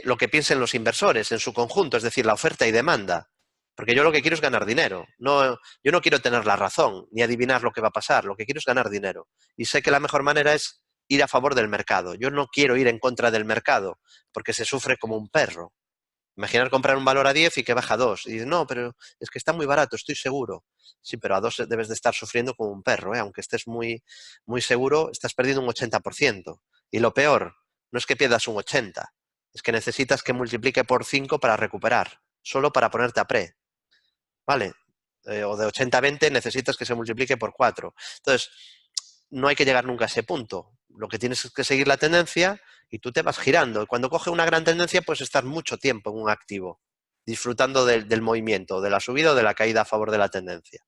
[SPEAKER 2] lo que piensen los inversores en su conjunto, es decir, la oferta y demanda. Porque yo lo que quiero es ganar dinero. Yo no quiero tener la razón ni adivinar lo que va a pasar. Lo que quiero es ganar dinero. Y sé que la mejor manera es ir a favor del mercado. Yo no quiero ir en contra del mercado porque se sufre como un perro. Imaginar comprar un valor a 10 y que baja a 2. Y dices, no, pero es que está muy barato, estoy seguro. Sí, pero a 2 debes de estar sufriendo como un perro, ¿eh? Aunque estés muy, muy seguro, estás perdiendo un 80%. Y lo peor, no es que pierdas un 80%, es que necesitas que multiplique por 5 para recuperar, solo para ponerte a pre. ¿Vale? O de 80 a 20 necesitas que se multiplique por 4. Entonces, no hay que llegar nunca a ese punto. Lo que tienes es que seguir la tendencia y tú te vas girando. Cuando coge una gran tendencia, pues estar mucho tiempo en un activo, disfrutando del movimiento, de la subida o de la caída a favor de la tendencia.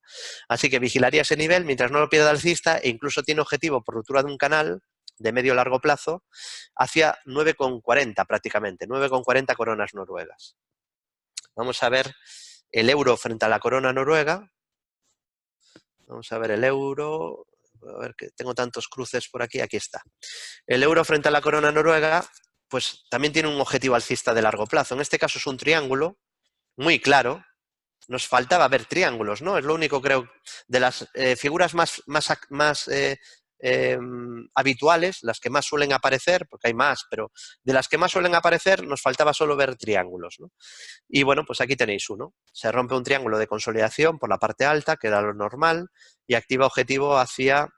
[SPEAKER 2] Así que vigilaría ese nivel mientras no lo pierda alcista, e incluso tiene objetivo por ruptura de un canal de medio largo plazo hacia 9,40 prácticamente, 9,40 coronas noruegas. Vamos a ver el euro frente a la corona noruega. Vamos a ver el euro. A ver, que tengo tantos cruces por aquí. Aquí está. El euro frente a la corona noruega, pues también tiene un objetivo alcista de largo plazo. En este caso es un triángulo muy claro. Nos faltaba ver triángulos, ¿no? Es lo único, creo, de las figuras más habituales, las que más suelen aparecer, porque hay más, pero de las que más suelen aparecer nos faltaba solo ver triángulos, ¿no? Y bueno, pues aquí tenéis uno. Se rompe un triángulo de consolidación por la parte alta, que era lo normal, y activa objetivo hacia...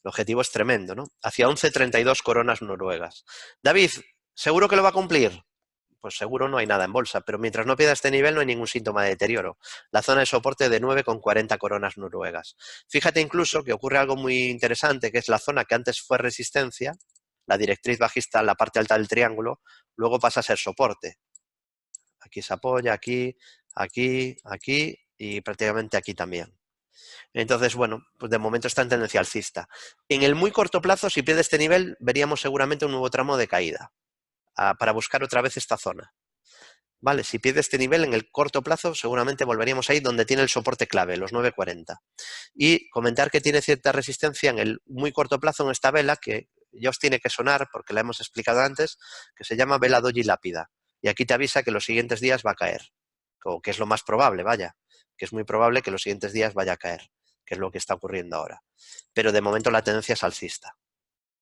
[SPEAKER 2] El objetivo es tremendo, ¿no? Hacia 11,32 coronas noruegas. David, ¿seguro que lo va a cumplir? Pues seguro no hay nada en bolsa, pero mientras no pierda este nivel no hay ningún síntoma de deterioro. La zona de soporte de 9,40 coronas noruegas. Fíjate incluso que ocurre algo muy interesante, que es la zona que antes fue resistencia, la directriz bajista, la parte alta del triángulo, luego pasa a ser soporte. Aquí se apoya, aquí, aquí, aquí y prácticamente aquí también. Entonces, bueno, pues de momento está en tendencia alcista. En el muy corto plazo, si pierde este nivel, veríamos seguramente un nuevo tramo de caída para buscar otra vez esta zona. Vale, si pierde este nivel en el corto plazo, seguramente volveríamos ahí donde tiene el soporte clave, los 9,40. Y comentar que tiene cierta resistencia en el muy corto plazo en esta vela, que ya os tiene que sonar, porque la hemos explicado antes, que se llama vela doji lápida. Y aquí te avisa que los siguientes días va a caer, o que es lo más probable, vaya, que es muy probable que los siguientes días vaya a caer, que es lo que está ocurriendo ahora. Pero de momento la tendencia es alcista.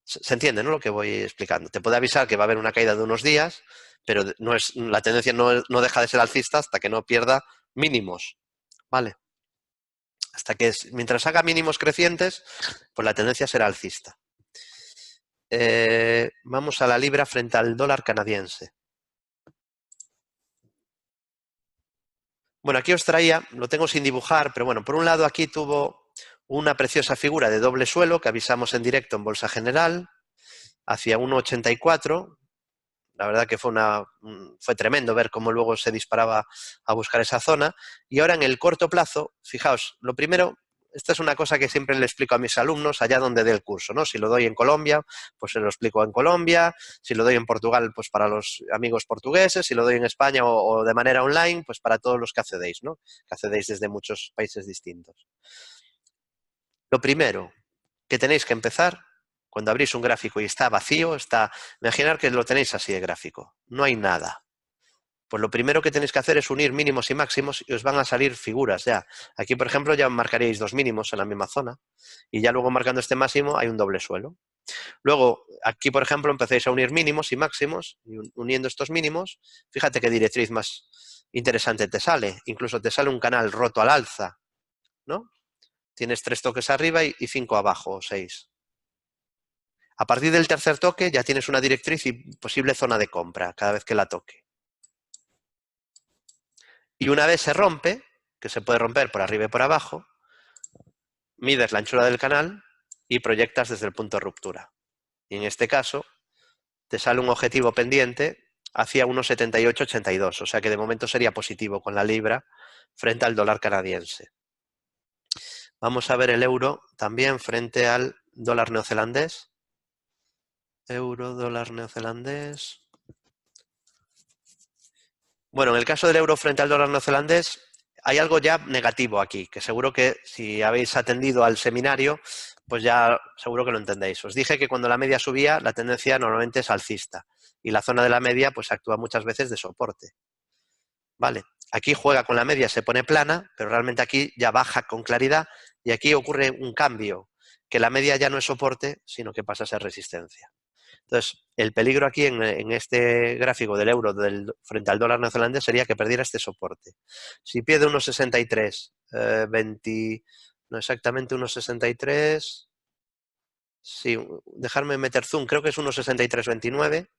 [SPEAKER 2] Se entiende, ¿no?, lo que voy explicando. Te puede avisar que va a haber una caída de unos días, pero la tendencia no deja de ser alcista hasta que no pierda mínimos, ¿vale? Hasta que, mientras haga mínimos crecientes, pues la tendencia será alcista. Vamos a la libra frente al dólar canadiense. Bueno, aquí os traía, lo tengo sin dibujar, pero bueno, por un lado aquí tuvo una preciosa figura de doble suelo que avisamos en directo en Bolsa General, hacia 1,84. La verdad que fue tremendo ver cómo luego se disparaba a buscar esa zona. Y ahora en el corto plazo, fijaos, lo primero, esta es una cosa que siempre le explico a mis alumnos allá donde dé el curso, ¿no? Si lo doy en Colombia, pues se lo explico en Colombia. Si lo doy en Portugal, pues para los amigos portugueses. Si lo doy en España o de manera online, pues para todos los que accedéis, ¿no? Que accedéis desde muchos países distintos. Lo primero que tenéis que empezar, cuando abrís un gráfico y está vacío, imaginar que lo tenéis así de gráfico, no hay nada. Pues lo primero que tenéis que hacer es unir mínimos y máximos y os van a salir figuras ya. Aquí, por ejemplo, ya marcaríais dos mínimos en la misma zona y ya luego marcando este máximo hay un doble suelo. Luego, aquí, por ejemplo, empezáis a unir mínimos y máximos y uniendo estos mínimos, fíjate qué directriz más interesante te sale. Incluso te sale un canal roto al alza, ¿no? Tienes 3 toques arriba y 5 abajo, o 6. A partir del tercer toque ya tienes una directriz y posible zona de compra cada vez que la toque. Y una vez se rompe, que se puede romper por arriba y por abajo, mides la anchura del canal y proyectas desde el punto de ruptura. Y en este caso te sale un objetivo pendiente hacia 1,7882, o sea que de momento sería positivo con la libra frente al dólar canadiense. Vamos a ver el euro también frente al dólar neozelandés. Euro, dólar neozelandés. Bueno, en el caso del euro frente al dólar neozelandés, hay algo ya negativo aquí, que seguro que si habéis atendido al seminario, pues ya seguro que lo entendéis. Os dije que cuando la media subía, la tendencia normalmente es alcista y la zona de la media pues actúa muchas veces de soporte. Vale, aquí juega con la media, se pone plana, pero realmente aquí ya baja con claridad y aquí ocurre un cambio, que la media ya no es soporte, sino que pasa a ser resistencia. Entonces, el peligro aquí en este gráfico del euro frente al dólar neozelandés sería que perdiera este soporte. Si pierde 1,63, 20, no exactamente 1,63, sí, dejarme meter zoom, creo que es 1,6329.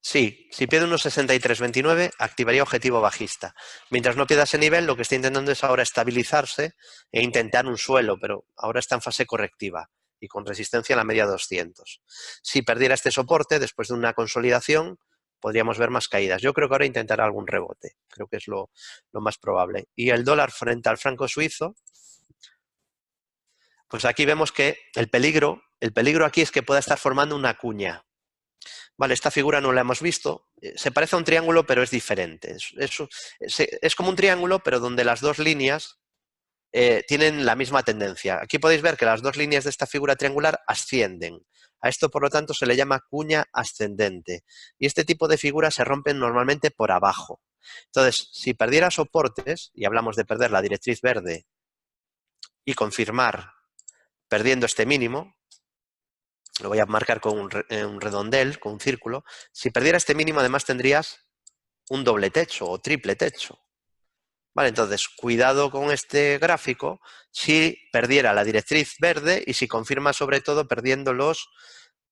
[SPEAKER 2] Sí, si pierde 1,6329, activaría objetivo bajista. Mientras no pierda ese nivel, lo que está intentando es ahora estabilizarse e intentar un suelo, pero ahora está en fase correctiva y con resistencia a la media 200. Si perdiera este soporte, después de una consolidación, podríamos ver más caídas. Yo creo que ahora intentará algún rebote, creo que es lo más probable. Y el dólar frente al franco suizo, pues aquí vemos que el peligro aquí es que pueda estar formando una cuña. Vale, esta figura no la hemos visto. Se parece a un triángulo, pero es diferente. Es como un triángulo, pero donde las dos líneas tienen la misma tendencia. Aquí podéis ver que las dos líneas de esta figura triangular ascienden. A esto, por lo tanto, se le llama cuña ascendente. Y este tipo de figuras se rompen normalmente por abajo. Entonces, si perdiera soportes, y hablamos de perder la directriz verde y confirmar perdiendo este mínimo, lo voy a marcar con un redondel, con un círculo, si perdiera este mínimo además tendrías un doble techo o triple techo. Vale, entonces, cuidado con este gráfico si perdiera la directriz verde y si confirma sobre todo perdiendo los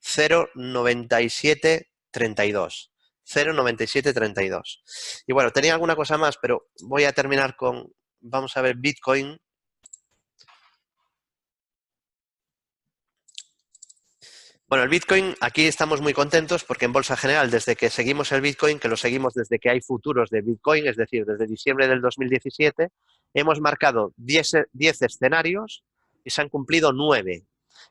[SPEAKER 2] 0,9732. 0,9732. Y bueno, tenía alguna cosa más, pero voy a terminar con, vamos a ver, Bitcoin. Bueno, el Bitcoin, aquí estamos muy contentos porque en Bolsa General, desde que seguimos el Bitcoin, que lo seguimos desde que hay futuros de Bitcoin, es decir, desde diciembre del 2017, hemos marcado 10 escenarios y se han cumplido 9.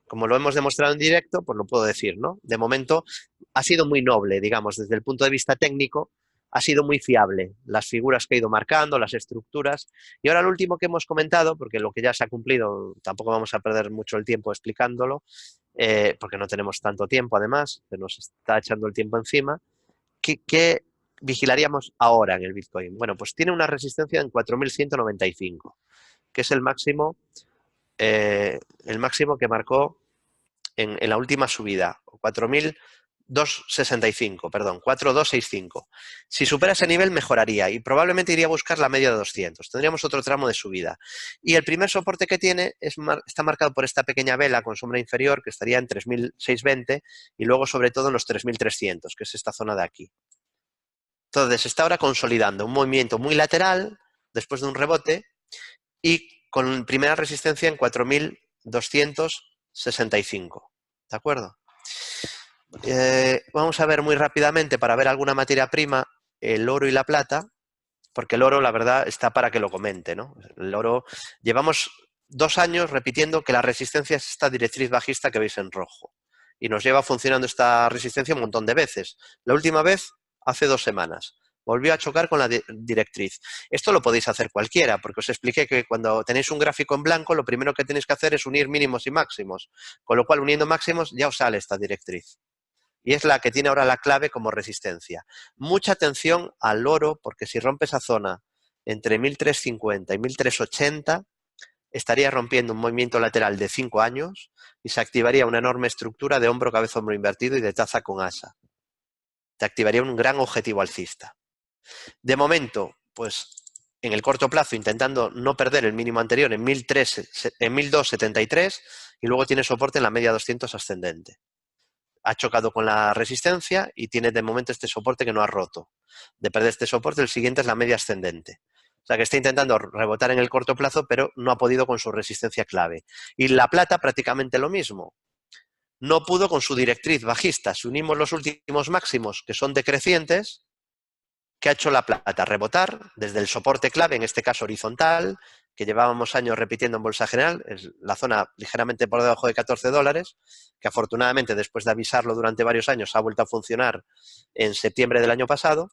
[SPEAKER 2] Como lo hemos demostrado en directo, pues lo puedo decir, ¿no? De momento ha sido muy noble, digamos, desde el punto de vista técnico, ha sido muy fiable. Las figuras que he ido marcando, las estructuras. Y ahora lo último que hemos comentado, porque lo que ya se ha cumplido, tampoco vamos a perder mucho el tiempo explicándolo, porque no tenemos tanto tiempo además, se nos está echando el tiempo encima. ¿Qué vigilaríamos ahora en el Bitcoin? Bueno, pues tiene una resistencia en 4.195, que es el máximo que marcó en la última subida, 4.265, perdón, 4.265. Si supera ese nivel mejoraría y probablemente iría a buscar la media de 200. Tendríamos otro tramo de subida. Y el primer soporte que tiene está marcado por esta pequeña vela con sombra inferior que estaría en 3.620 y luego sobre todo en los 3.300, que es esta zona de aquí. Entonces está ahora consolidando un movimiento muy lateral después de un rebote y con primera resistencia en 4.265. ¿De acuerdo? Vamos a ver muy rápidamente para ver alguna materia prima, el oro y la plata, porque el oro, la verdad, está para que lo comente, ¿no? El oro, llevamos 2 años repitiendo que la resistencia es esta directriz bajista que veis en rojo. Y nos lleva funcionando esta resistencia un montón de veces. La última vez, hace 2 semanas. Volvió a chocar con la directriz. Esto lo podéis hacer cualquiera, porque os expliqué que cuando tenéis un gráfico en blanco, lo primero que tenéis que hacer es unir mínimos y máximos. Con lo cual, uniendo máximos, ya os sale esta directriz. Y es la que tiene ahora la clave como resistencia. Mucha atención al oro, porque si rompe esa zona entre 1.350 y 1.380, estaría rompiendo un movimiento lateral de 5 años y se activaría una enorme estructura de hombro, cabeza, hombro invertido y de taza con asa. Te activaría un gran objetivo alcista. De momento, pues en el corto plazo, intentando no perder el mínimo anterior en 1.273 y luego tiene soporte en la media 200 ascendente. Ha chocado con la resistencia y tiene de momento este soporte que no ha roto. De perder este soporte, el siguiente es la media ascendente. O sea que está intentando rebotar en el corto plazo, pero no ha podido con su resistencia clave. Y la plata prácticamente lo mismo. No pudo con su directriz bajista. Si unimos los últimos máximos, que son decrecientes, ¿qué ha hecho la plata? Rebotar desde el soporte clave, en este caso horizontal, que llevábamos años repitiendo en Bolsa General, es la zona ligeramente por debajo de $14, que afortunadamente después de avisarlo durante varios años ha vuelto a funcionar en septiembre del año pasado,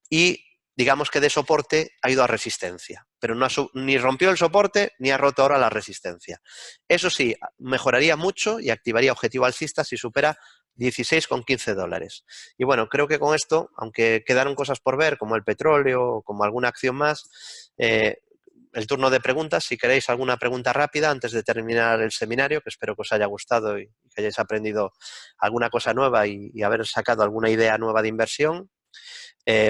[SPEAKER 2] y digamos que de soporte ha ido a resistencia, pero no ni rompió el soporte ni ha roto ahora la resistencia. Eso sí, mejoraría mucho y activaría objetivo alcista si supera $16,15. Y bueno, creo que con esto, aunque quedaron cosas por ver, como el petróleo o como alguna acción más, el turno de preguntas, si queréis alguna pregunta rápida antes de terminar el seminario, que espero que os haya gustado y que hayáis aprendido alguna cosa nueva y haber sacado alguna idea nueva de inversión.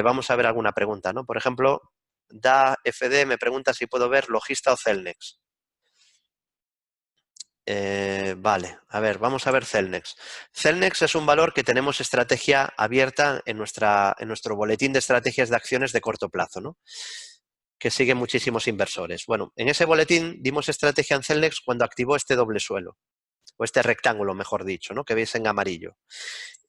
[SPEAKER 2] Vamos a ver alguna pregunta, ¿no? Por ejemplo, DaFD me pregunta si puedo ver Logista o Celnex. Vale, a ver, vamos a ver Celnex. Celnex es un valor que tenemos estrategia abierta en nuestro boletín de estrategias de acciones de corto plazo, ¿no? Que siguen muchísimos inversores. Bueno, en ese boletín dimos estrategia en Celnex cuando activó este doble suelo, o este rectángulo, mejor dicho, ¿no? Que veis en amarillo.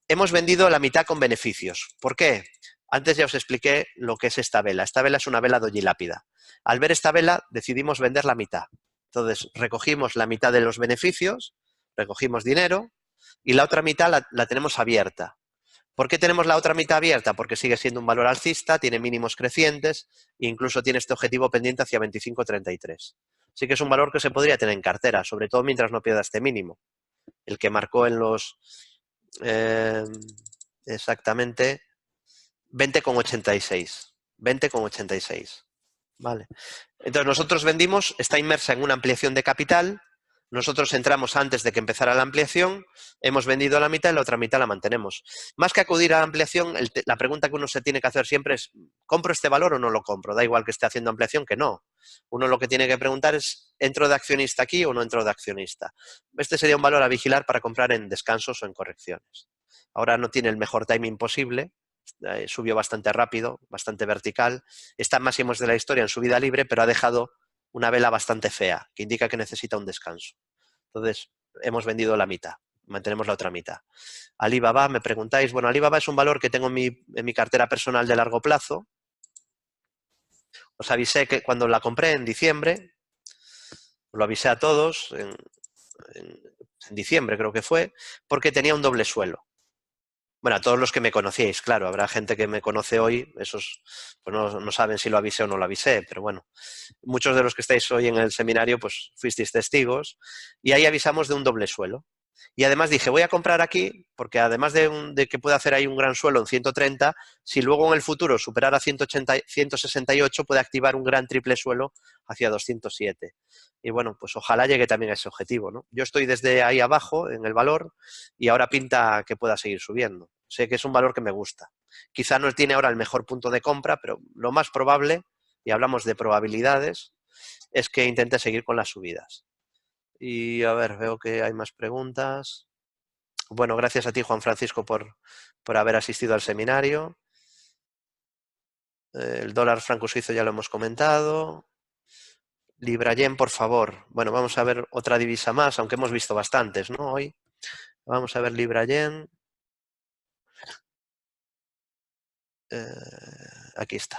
[SPEAKER 2] Hemos vendido la mitad con beneficios. ¿Por qué? Antes ya os expliqué lo que es esta vela. Esta vela es una vela doji lápida. Al ver esta vela decidimos vender la mitad. Entonces recogimos la mitad de los beneficios, recogimos dinero y la otra mitad la tenemos abierta. ¿Por qué tenemos la otra mitad abierta? Porque sigue siendo un valor alcista, tiene mínimos crecientes e incluso tiene este objetivo pendiente hacia 25,33. Así que es un valor que se podría tener en cartera, sobre todo mientras no pierda este mínimo. el que marcó en los exactamente 20,86. 20,86. Vale. Entonces nosotros vendimos, está inmersa en una ampliación de capital, nosotros entramos antes de que empezara la ampliación, hemos vendido la mitad y la otra mitad la mantenemos. Más que acudir a la ampliación, la pregunta que uno se tiene que hacer siempre es, ¿compro este valor o no lo compro? Da igual que esté haciendo ampliación que no. Uno lo que tiene que preguntar es, ¿entro de accionista aquí o no entro de accionista? Este sería un valor a vigilar para comprar en descansos o en correcciones. Ahora no tiene el mejor timing posible, subió bastante rápido, bastante vertical, está en máximos de la historia en subida libre, pero ha dejado una vela bastante fea, que indica que necesita un descanso. Entonces, hemos vendido la mitad, mantenemos la otra mitad. Alibaba, me preguntáis, bueno, Alibaba es un valor que tengo en mi cartera personal de largo plazo. Os avisé que cuando la compré en diciembre, lo avisé a todos, en diciembre creo que fue, porque tenía un doble suelo. Bueno, a todos los que me conocíais, claro, habrá gente que me conoce hoy, esos pues no saben si lo avisé o no lo avisé, pero bueno, muchos de los que estáis hoy en el seminario pues fuisteis testigos y ahí avisamos de un doble suelo. Y además dije, voy a comprar aquí, porque además de que pueda hacer ahí un gran suelo en 130, si luego en el futuro superara 168, puede activar un gran triple suelo hacia 207. Y bueno, pues ojalá llegue también a ese objetivo, ¿no? Yo estoy desde ahí abajo en el valor y ahora pinta que pueda seguir subiendo. Sé que es un valor que me gusta. Quizá no tiene ahora el mejor punto de compra, pero lo más probable, y hablamos de probabilidades, es que intente seguir con las subidas. Y a ver, veo que hay más preguntas. Bueno, gracias a ti, Juan Francisco, por haber asistido al seminario. El dólar franco suizo ya lo hemos comentado. Libra yen, por favor. Bueno, vamos a ver otra divisa más, aunque hemos visto bastantes, ¿no? Hoy. Vamos a ver Libra yen. Aquí está.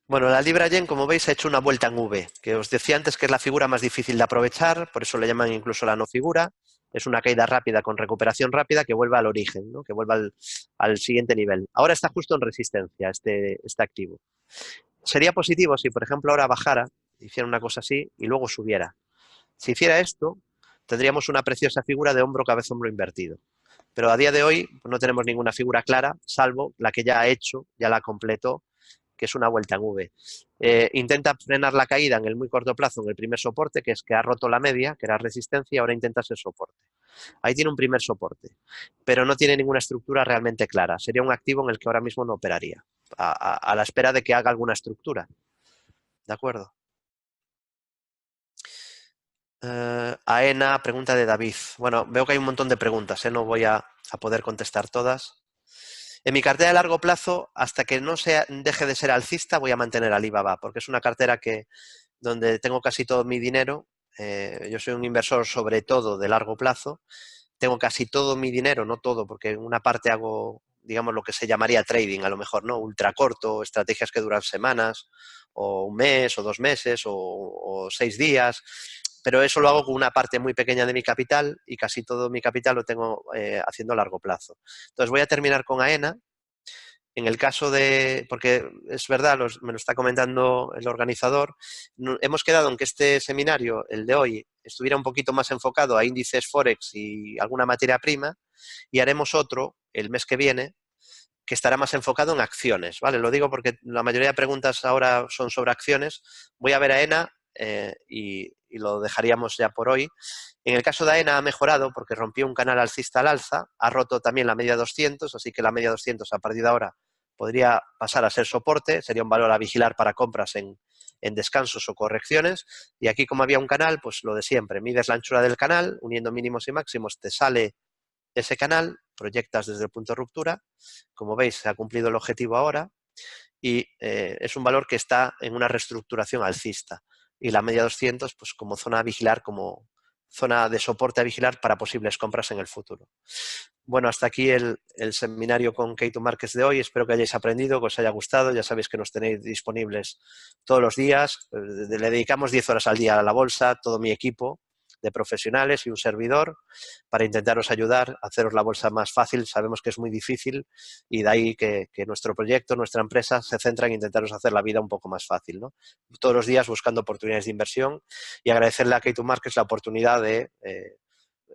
[SPEAKER 2] Bueno, la Libra yen, como veis, ha hecho una vuelta en V, que os decía antes que es la figura más difícil de aprovechar, por eso le llaman incluso la no figura. Es una caída rápida con recuperación rápida que vuelve al origen, ¿no? Que vuelve al siguiente nivel. Ahora está justo en resistencia este activo. Sería positivo si, por ejemplo, ahora bajara, hiciera una cosa así y luego subiera. Si hiciera esto, tendríamos una preciosa figura de hombro, cabeza, hombro invertido. Pero a día de hoy pues, no tenemos ninguna figura clara, salvo la que ya ha hecho, ya la completó, que es una vuelta en V. Intenta frenar la caída en el muy corto plazo en el primer soporte, que es que ha roto la media, que era resistencia, y ahora intenta ser soporte. Ahí tiene un primer soporte, pero no tiene ninguna estructura realmente clara. Sería un activo en el que ahora mismo no operaría, a la espera de que haga alguna estructura. ¿De acuerdo? AENA, pregunta de David. Bueno, veo que hay un montón de preguntas, no voy a poder contestar todas. En mi cartera de largo plazo, hasta que no deje de ser alcista, voy a mantener Alibaba, porque es una cartera donde tengo casi todo mi dinero. Yo soy un inversor sobre todo de largo plazo. Tengo casi todo mi dinero, no todo, porque en una parte hago, digamos, lo que se llamaría trading, a lo mejor, ¿no? Ultra corto, estrategias que duran semanas, o un mes, o 2 meses, o 6 días. Pero eso lo hago con una parte muy pequeña de mi capital y casi todo mi capital lo tengo haciendo a largo plazo. Entonces voy a terminar con AENA. En el caso porque es verdad, me lo está comentando el organizador, hemos quedado en que este seminario, el de hoy, estuviera un poquito más enfocado a índices Forex y alguna materia prima y haremos otro el mes que viene que estará más enfocado en acciones, ¿vale? Lo digo porque la mayoría de preguntas ahora son sobre acciones. Voy a ver a AENA y lo dejaríamos ya por hoy. En el caso de AENA ha mejorado porque rompió un canal alcista al alza, ha roto también la media 200, así que la media 200 a partir de ahora podría pasar a ser soporte, sería un valor a vigilar para compras en descansos o correcciones. Y aquí, como había un canal, pues lo de siempre, mides la anchura del canal, uniendo mínimos y máximos, te sale ese canal, proyectas desde el punto de ruptura, como veis se ha cumplido el objetivo ahora y es un valor que está en una reestructuración alcista y la media 200 pues como zona a vigilar, como zona de soporte a vigilar para posibles compras en el futuro. Bueno, hasta aquí el seminario con K2 Markets de hoy. Espero que hayáis aprendido, que os haya gustado. Ya sabéis que nos tenéis disponibles todos los días. Le dedicamos 10 horas al día a la bolsa, todo mi equipo de profesionales y un servidor para intentaros ayudar a haceros la bolsa más fácil. Sabemos que es muy difícil y de ahí que nuestro proyecto, nuestra empresa se centra en intentaros hacer la vida un poco más fácil, ¿no? Todos los días buscando oportunidades de inversión y agradecerle a K2Markets la oportunidad de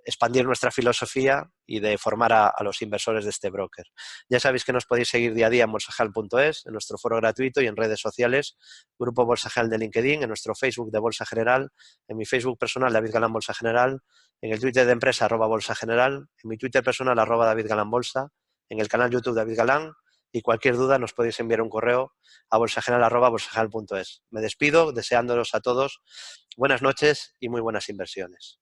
[SPEAKER 2] expandir nuestra filosofía y de formar a los inversores de este broker. Ya sabéis que nos podéis seguir día a día en bolsajal.es, en nuestro foro gratuito y en redes sociales, Grupo Bolsajal de LinkedIn, en nuestro Facebook de Bolsa General, en mi Facebook personal David Galán Bolsa General, en el Twitter de empresa @Bolsa General, en mi Twitter personal @David Galán Bolsa, en el canal YouTube David Galán, y cualquier duda nos podéis enviar un correo a bolsageneral@bolsageneral.es. Me despido deseándolos a todos buenas noches y muy buenas inversiones.